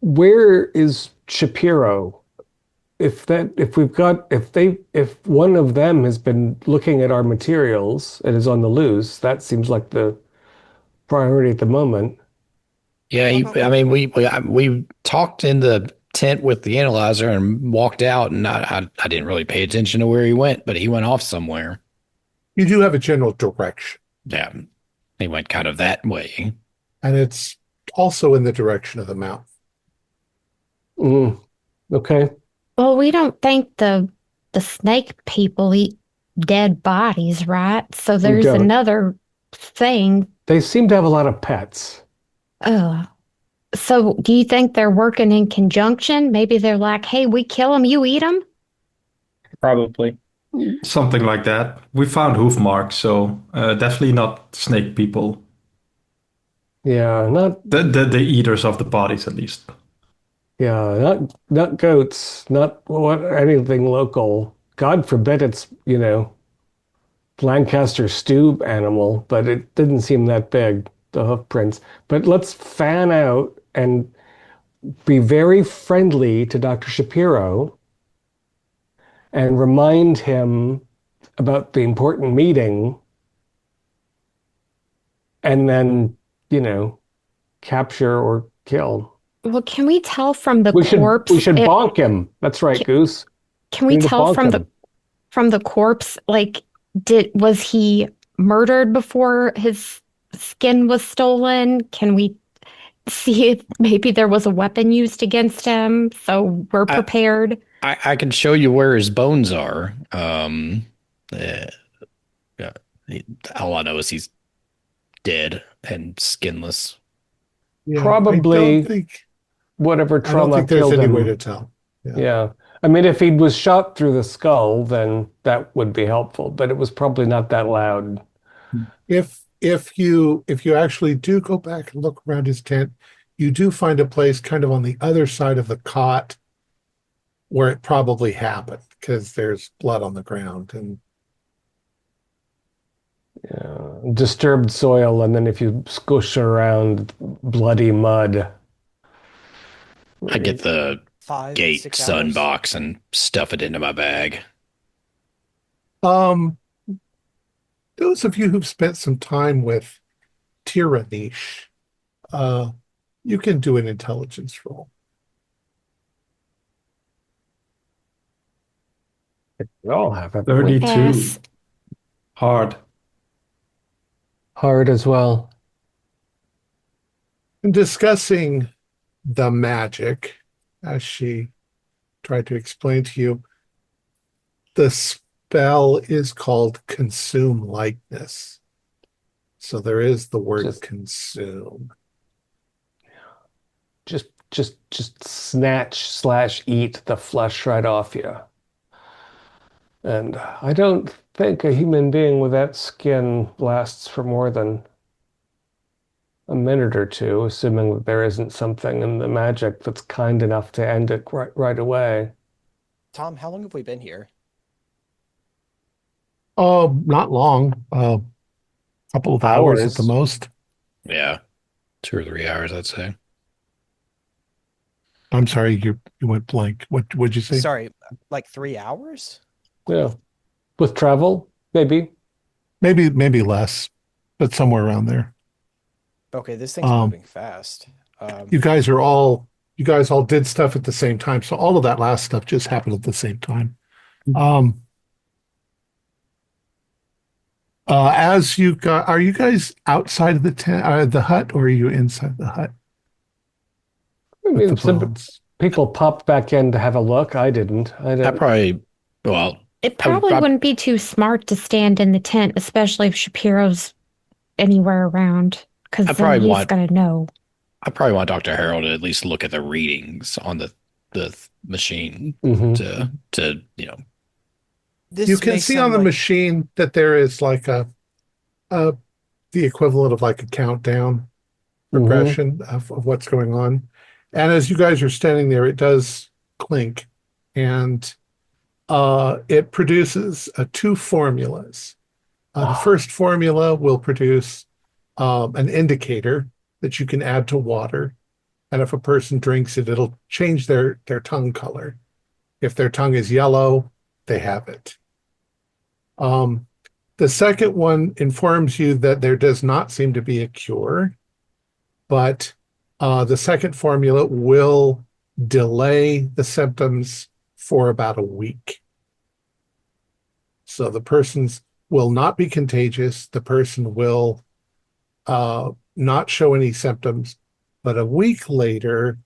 Where is Shapiro? If one of them has been looking at our materials and is on the loose, that seems like the priority at the moment. Yeah, we talked in the tent with the analyzer and walked out, and I didn't really pay attention to where he went, but he went off somewhere. You do have a general direction, Yeah, he went kind of that way. and it's also in the direction of the mountain. Okay. Well, we don't think the snake people eat dead bodies, right? So there's don't. another thing. They seem to have a lot of pets. Oh, so do you think they're working in conjunction? Maybe they're like, hey, we kill them, you eat them? Probably. Something like that. We found hoof marks, so definitely not snake people. Yeah, The eaters of the bodies, at least. not goats, not anything local. God forbid it's, Lancaster stew animal, but it didn't seem that big, the hoof prints. But let's fan out and be very friendly to Dr. Shapiro and remind him about the important meeting, and then, capture or kill. Well, can we tell from the We corpse? should bonk him. That's right, Goose. Can we need to tell bonk from him. the corpse, like, was he murdered before his skin was stolen? Can we see if maybe there was a weapon used against him so we're prepared? I can show you where his bones are. Yeah, all I know is he's dead and skinless. Yeah, Probably whatever I don't trauma think there's killed any him. way to tell. Yeah. I mean, if he was shot through the skull, then that would be helpful, but it was probably not that loud. If you actually do go back and look around his tent, you do find a place kind of on the other side of the cot where it probably happened, because there's blood on the ground. And Disturbed soil, and then if you squish around bloody mud. I get the 5, gate 6 sun hours. box and stuff it into my bag. those of you who've spent some time with Tiranish, you can do an intelligence roll. We all have it. 32. Yes. Hard. Hard as well. In discussing the magic, as she tried to explain to you, the spell is called consume likeness. So there is the word consume. Just snatch/eat the flesh right off you. And I don't think a human being with that skin lasts for more than a minute or two, assuming that there isn't something in the magic that's kind enough to end it right away. Thom, how long have we been here? Oh, not long. Couple of hours at the most. Yeah. 2 or 3 hours, I'd say. I'm sorry, you went blank. What would you say? Sorry, like 3 hours? Yeah. With travel, maybe. maybe less, but somewhere around there. Okay, this thing's Um, moving fast. you guys all did stuff at the same time, so all of that last stuff just happened at the same time. Um, as you got, are you guys outside of the tent, the hut, or are you inside the hut I with the mean, some bones? people popped back in to have a look. I didn't. I I didn't. probably, well, It probably I- wouldn't be too smart to stand in the tent, especially if Shapiro's anywhere around, because I then probably he's want gonna know. I probably want Dr. Harold to at least look at the readings on the machine Mhm. to This You can may see sound on the like- machine that there is like a the equivalent of like a countdown progression of what's going on. And as you guys are standing there, it does clink, and it produces two formulas. The first formula will produce an indicator that you can add to water, and if a person drinks it, it'll change their tongue color. If their tongue is yellow, they have it. The second one informs you that there does not seem to be a cure, but the second formula will delay the symptoms for about a week. So the person's will not be contagious. The person will not show any symptoms, but a week later,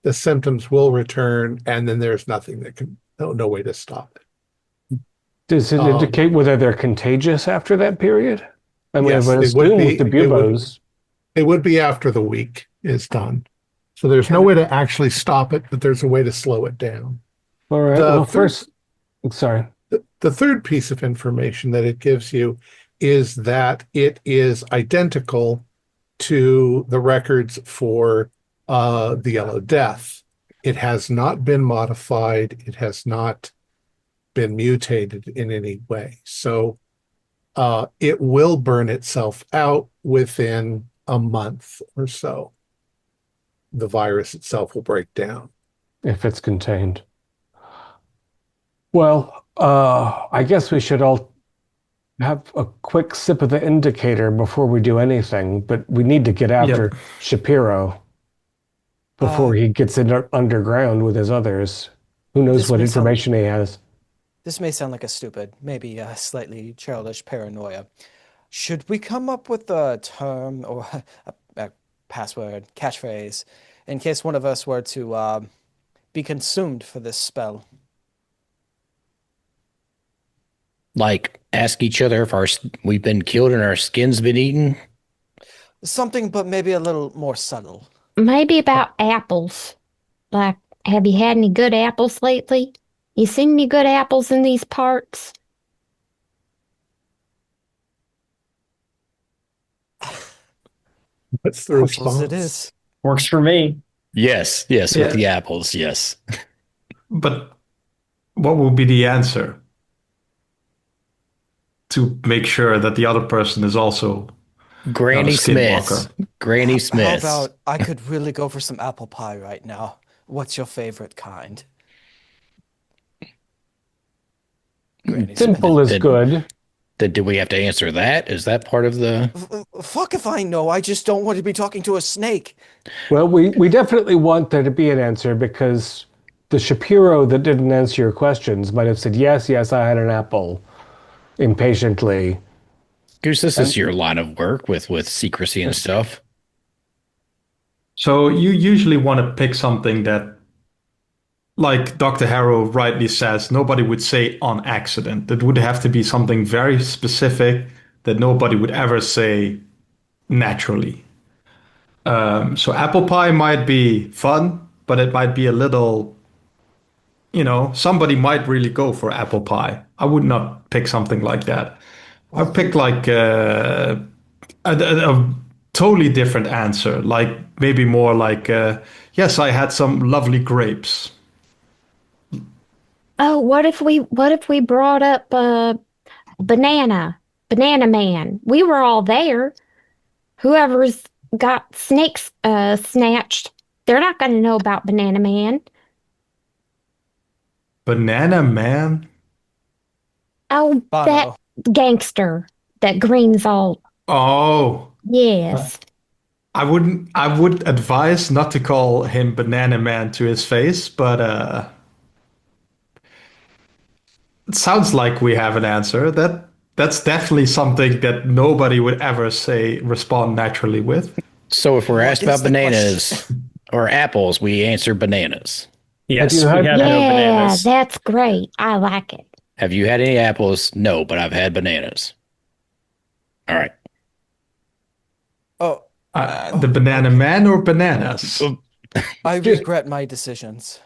the symptoms will return, and then there's nothing that can, no way to stop it. Does it indicate whether they're contagious after that period? I mean, Yes, I would they would assume be- with the they would- buboes. It would be after the week is done. So there's no way to actually stop it, but there's a way to slow it down. All right. The Well, third- first, sorry. The third piece of information that it gives you is that it is identical to the records for the Yellow Death. It has not been modified. It has not been mutated in any way. So it will burn itself out within a month or so. The virus itself will break down. If it's contained. Well, I guess we should all have a quick sip of the indicator before we do anything, but we need to get after Shapiro before he gets underground with his others. Who knows This what may sound- information he has. This may sound like a stupid, maybe a slightly childish paranoia. Should we come up with a term or a password, catchphrase, in case one of us were to be consumed for this spell? like ask each other if we've been killed and our skin's been eaten. Something, but maybe a little more subtle. Maybe about apples. Like, have you had any good apples lately? You seen any good apples in these parts? What's the Apples response? it is. Works for me. Yes, with Yeah. the apples, yes. But what would be the answer to make sure that the other person is also Granny Not a Smith's. skinwalker. Granny How Smith's. about I could really go for some apple pie right now. What's your favorite kind? Granny Simple is Did- good. Do we have to answer that? Is that part of the Fuck if I know. I just don't want to be talking to a snake. Well, we definitely want there to be an answer because the Shapiro that didn't answer your questions might have said, yes, I had an apple impatiently. Goose, this is your line of work with secrecy and stuff. So you usually want to pick something that, like Dr. Harrow rightly says, nobody would say on accident. It would have to be something very specific that nobody would ever say naturally. So apple pie might be fun, but it might be a little, somebody might really go for apple pie. I would not pick something like that. I picked like a totally different answer, like maybe more like, yes, I had some lovely grapes. Oh, what if we brought up Banana Man? We were all there. Whoever's got snakes snatched, they're not going to know about Banana Man. Banana Man? Oh, Bono. that gangster. that green's all, Oh, yes. I would advise not to call him Banana Man to his face, but it sounds like we have an answer. That's definitely something that nobody would ever respond naturally with. So if we're What asked is about the bananas or apples, we answer bananas. Yes, you we had- have no Yeah, bananas. that's great. I like it. Have you had any apples? No, but I've had bananas. All right. Oh, The Banana Man or bananas? I regret my decisions.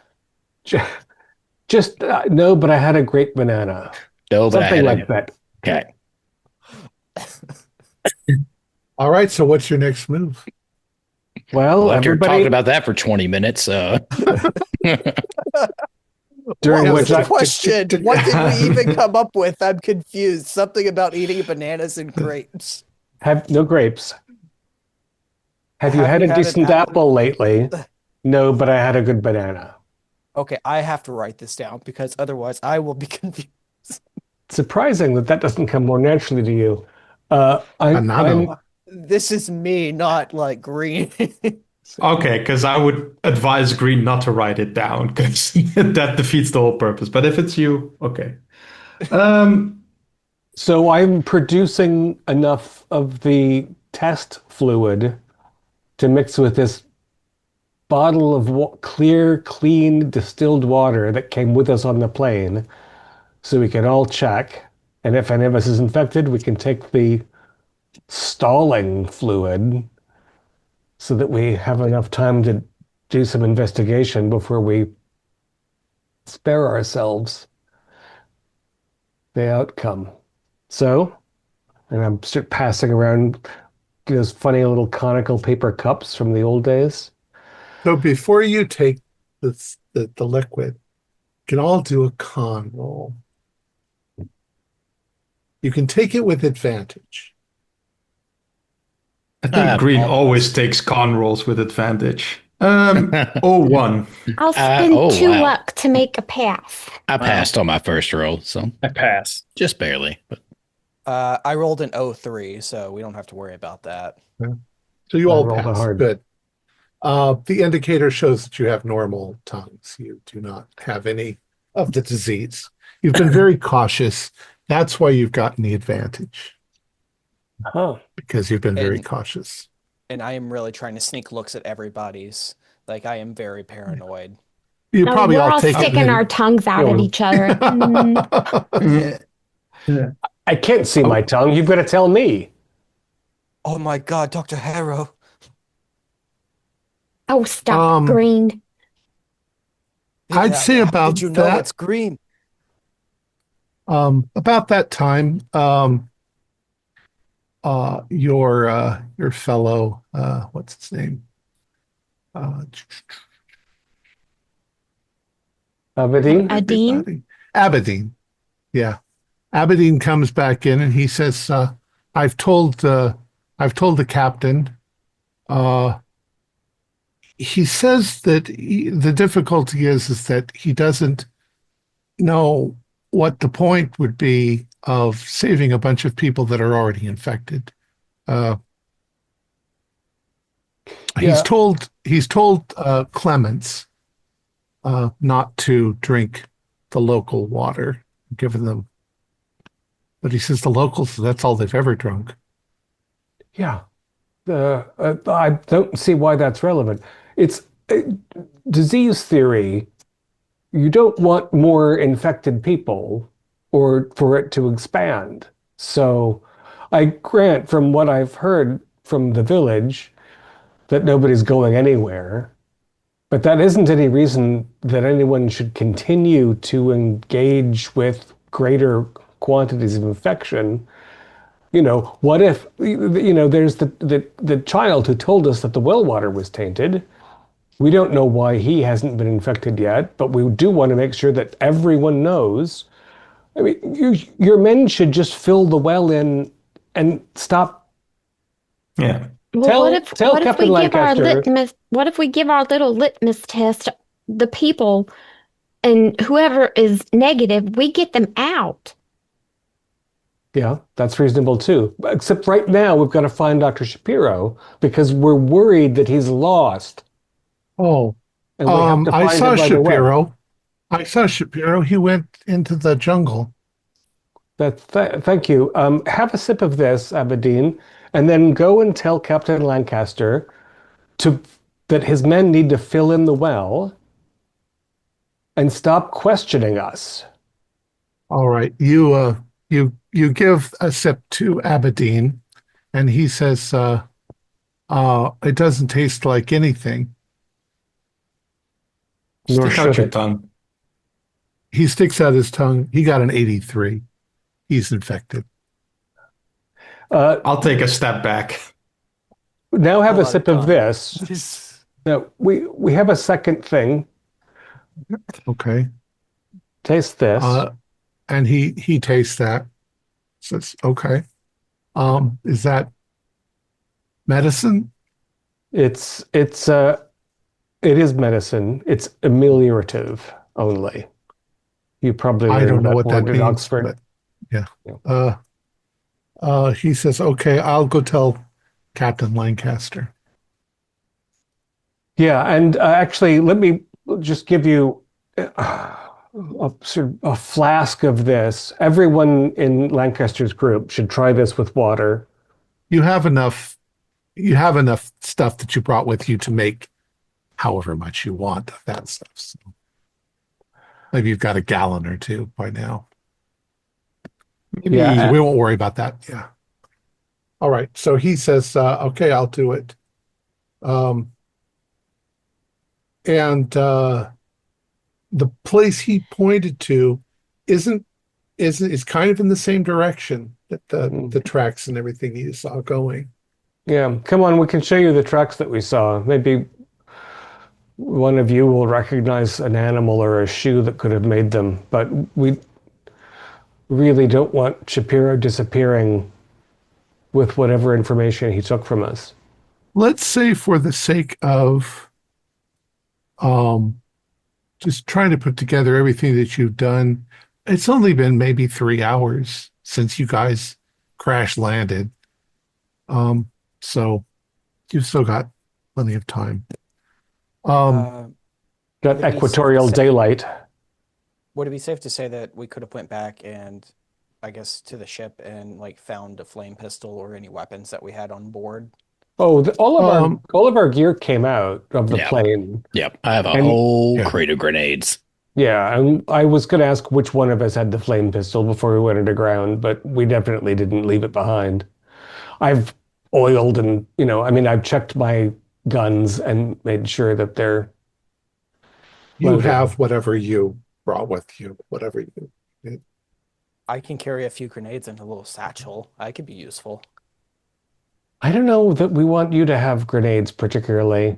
Just no, but I had a great banana. No, but I Something had like that. Okay. All right. So what's your next move? Well, After everybody, talking about that for 20 minutes, during What which was the I question? What did we even come up with? I'm confused. Something about eating bananas and grapes. have no grapes. Have you Have had you a had an decent apple? apple lately? No, but I had a good banana. Okay, I have to write this down because otherwise I will be confused. Surprising that doesn't come more naturally to you. Banana. This is me, not like green. Okay, because I would advise Green not to write it down because that defeats the whole purpose. But if it's you, okay. So I'm producing enough of the test fluid to mix with this bottle of clear, clean, distilled water that came with us on the plane, so we can all check. And if any of us is infected, we can take the stalling fluid so that we have enough time to do some investigation before we spare ourselves the outcome. So, and I'm passing around those funny little conical paper cups from the old days. So before you take the liquid, you can all do a con roll. You can take it with advantage. I think Green always takes con rolls with advantage. 01. I'll spend two wow. luck to make a pass. I passed on my first roll, so I pass. just barely. But I rolled an 03, so we don't have to worry about that. So you I all rolled a pass. hard. Good. The indicator shows that you have normal tongues. You do not have any of the disease. You've been very cautious. That's why you've gotten the advantage, Huh. because you've been very And- cautious. And I am really trying to sneak looks at everybody's. Like, I am very paranoid. You No, probably we're all all take sticking our tongues out at each other. I can't see my tongue. You've got to tell me. Oh my God, Dr. Harrow. Oh, stop, Green. I'd Yeah, say how about did you know that. it's green? About that time, your fellow, what's his name? Aberdeen? Adine? Aberdeen. Yeah. Aberdeen comes back in and he says, I've told the captain, he says that the difficulty is that he doesn't know what the point would be of saving a bunch of people that are already infected. He's told Clements not to drink the local water given them, but he says the locals, that's all they've ever drunk. Yeah. I don't see why that's relevant. It's disease theory. You don't want more infected people or for it to expand. So I grant from what I've heard from the village that nobody's going anywhere. But that isn't any reason that anyone should continue to engage with greater quantities of infection. You know, what if, there's the child who told us that the well water was tainted. We don't know why he hasn't been infected yet, but we do want to make sure that everyone knows. I mean, your men should just fill the well in and stop. Yeah. Tell What if Captain we give our Lancaster. what if we give our little litmus test, the people, and whoever is negative, we get them out. Yeah, that's reasonable too. Except right now we've got to find Dr. Shapiro because we're worried that he's lost Oh, and we have to I find him saw right away. Shapiro. I saw Shapiro. He went into the jungle. Thank you. Have a sip of this, Aberdeen, and then go and tell Captain Lancaster to that his men need to fill in the well and stop questioning us. All right. You give a sip to Aberdeen, and he says, it doesn't taste like anything. Nor Stick out should your it. tongue. He sticks out his tongue. He got an 83. He's infected. I'll take a step back. Now have Hold a on, sip of Thom. this. Now we have a second thing. Okay. Taste this. And he tastes that. Says, okay. Is that medicine? It is medicine. It's ameliorative only. You probably I don't learned know that what that word in means, Oxford. but yeah. Yeah. He says, okay, I'll go tell Captain Lancaster. Yeah, and actually, let me just give you a sort of a flask of this. Everyone in Lancaster's group should try this with water. You have enough stuff that you brought with you to make however much you want of that stuff. So maybe you've got a gallon or two by now. Maybe Yeah, So we won't worry about that. Yeah. All right. So he says, okay, I'll do it. And the place he pointed to is kind of in the same direction that the tracks and everything you saw going. yeah. Come on, we can show you the tracks that we saw. Maybe one of you will recognize an animal or a shoe that could have made them, but we really don't want Shapiro disappearing with whatever information he took from us. Let's say for the sake of just trying to put together everything that you've done, it's only been maybe 3 hours since you guys crash landed. So you've still got plenty of time. Got Would it be equatorial safe to say- daylight. Would it be safe to say that we could have went back and, I guess, to the ship and like found a flame pistol or any weapons that we had on board? Oh, all of our gear came out of the Yeah. plane. Yep. I have a And- whole Yeah. crate of grenades. Yeah, and I was going to ask which one of us had the flame pistol before we went underground, but we definitely didn't leave it behind. I've oiled and, I've checked my guns and made sure that they're You loaded. have whatever you brought with you, whatever you did. I can carry a few grenades in a little satchel. I could be useful. I don't know that we want you to have grenades particularly.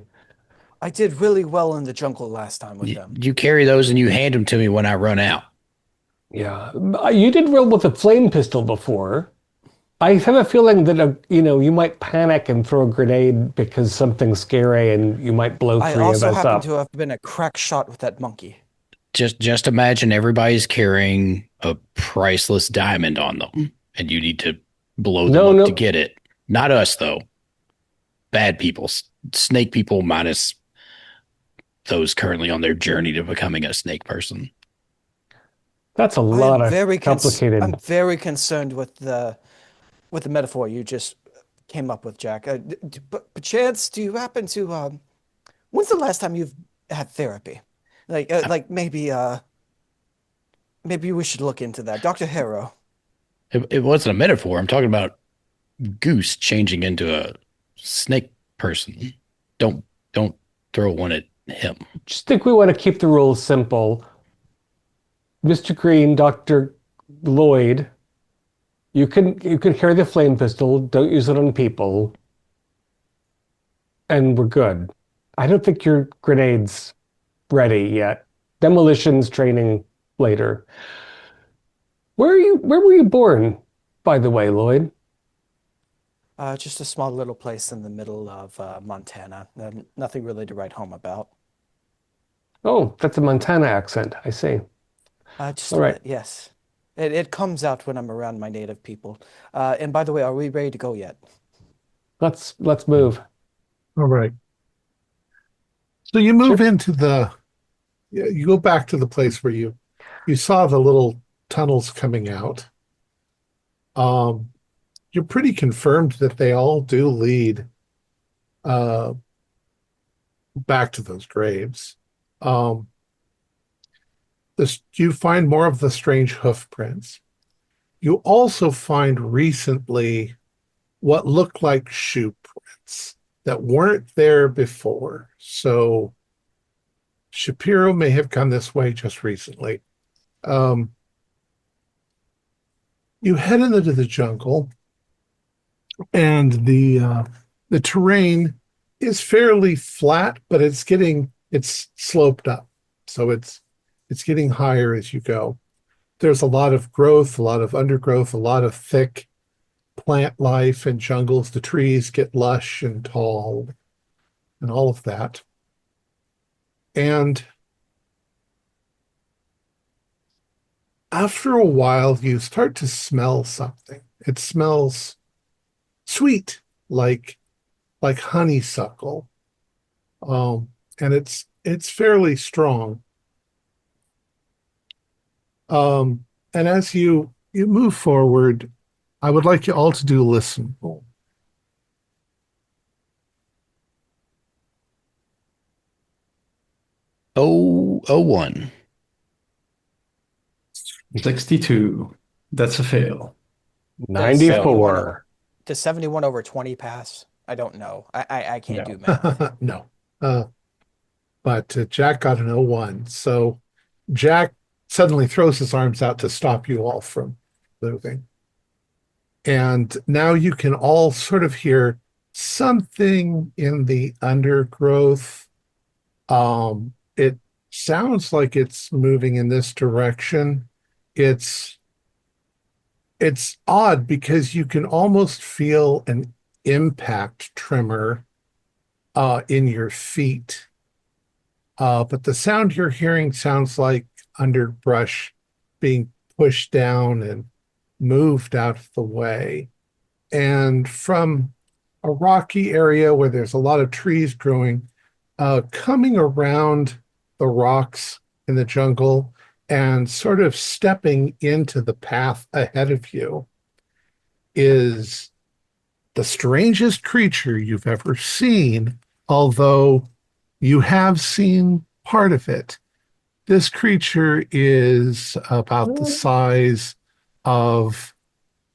I did really well in the jungle last time with You, them. you carry those and you hand them to me when I run out. Yeah, you did well with a flame pistol before. I have a feeling that you might panic and throw a grenade because something's scary, and you might blow I three of also us happen up. to have been a crack shot with that monkey. Just imagine everybody's carrying a priceless diamond on them, and you need to blow them No, up no. to get it. Not us, though. Bad people, snake people, minus those currently on their journey to becoming a snake person. That's a I lot am of very complicated. I'm very concerned with the metaphor you just came up with, Jack. But Chance, do you happen to when's the last time you've had therapy? Like maybe we should look into that. Dr. Harrow. It wasn't a metaphor. I'm talking about Goose changing into a snake person. Don't throw one at him. Just think we want to keep the rules simple. Mr. Green, Dr. Lloyd, you can carry the flame pistol. Don't use it on people, and we're good. I don't think your grenade's ready yet. Demolitions training later. Where were you born, by the way, Lloyd? Just a small little place in the middle of Montana. Nothing really to write home about. Oh, that's a Montana accent. I see. Just All a right. bit, yes. It comes out when I'm around my native people. And by the way, are we ready to go yet? Let's move. All right. So you move into you go back to the place where you saw the little tunnels coming out. You're pretty confirmed that they all do lead back to those graves. You find more of the strange hoof prints. You also find recently what looked like shoe prints that weren't there before. So Shapiro may have come this way just recently. You head into the jungle, and the terrain is fairly flat, but it's sloped up. So it's getting higher as you go. There's a lot of growth, a lot of undergrowth, a lot of thick plant life in jungles. The trees get lush and tall and all of that. And after a while, you start to smell something. It smells sweet, like honeysuckle. And it's fairly strong. And as you move forward, I would like you all to do listen roll. Oh, 01. 62. That's a fail. 94. Does 71 over 20 pass? I don't know. I can't do math. No. But Jack got an 01. So Jack suddenly throws his arms out to stop you all from moving. And now you can all sort of hear something in the undergrowth. It sounds like it's moving in this direction. It's odd because you can almost feel an impact tremor in your feet. But the sound you're hearing sounds like underbrush being pushed down and moved out of the way. And from a rocky area where there's a lot of trees growing, coming around the rocks in the jungle and sort of stepping into the path ahead of you is the strangest creature you've ever seen, although you have seen part of it. This creature is about the size of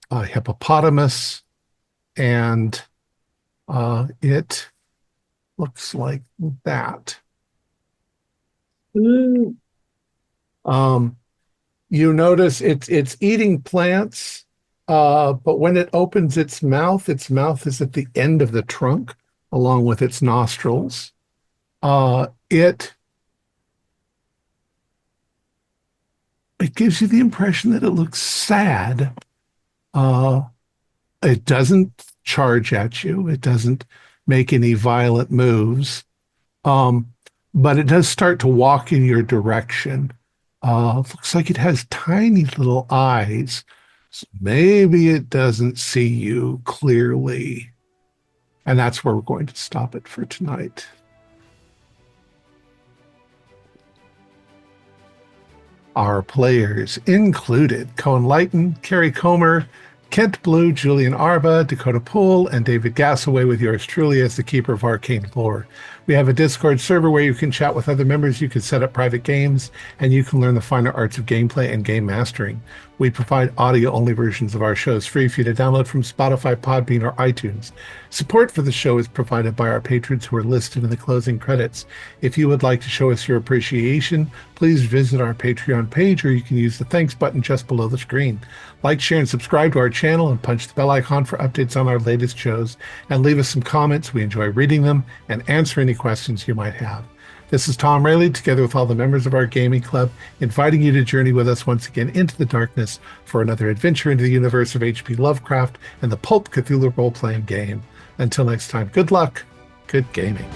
a hippopotamus, and it looks like that. You notice it's eating plants, but when it opens its mouth is at the end of the trunk, along with its nostrils. It gives you the impression that it looks sad. It doesn't charge at you. It doesn't make any violent moves. But it does start to walk in your direction. Looks like it has tiny little eyes. So maybe it doesn't see you clearly. And that's where we're going to stop it for tonight. Our players included Cohen Lighton, Carrie Comer, Kent Blue, Julian Arba, Dakota Poole, and David Gassaway, with yours truly as the keeper of arcane lore. We have a Discord server where you can chat with other members, you can set up private games, and you can learn the finer arts of gameplay and game mastering. We provide audio-only versions of our shows free for you to download from Spotify, Podbean, or iTunes. Support for the show is provided by our patrons who are listed in the closing credits. If you would like to show us your appreciation, please visit our Patreon page, or you can use the thanks button just below the screen. Like, share, and subscribe to our channel, and punch the bell icon for updates on our latest shows, and leave us some comments. We enjoy reading them and answer any questions you might have. This is Thom Raley, together with all the members of our gaming club, inviting you to journey with us once again into the darkness for another adventure into the universe of H.P. Lovecraft and the Pulp Cthulhu role-playing game. Until next time, good luck, good gaming.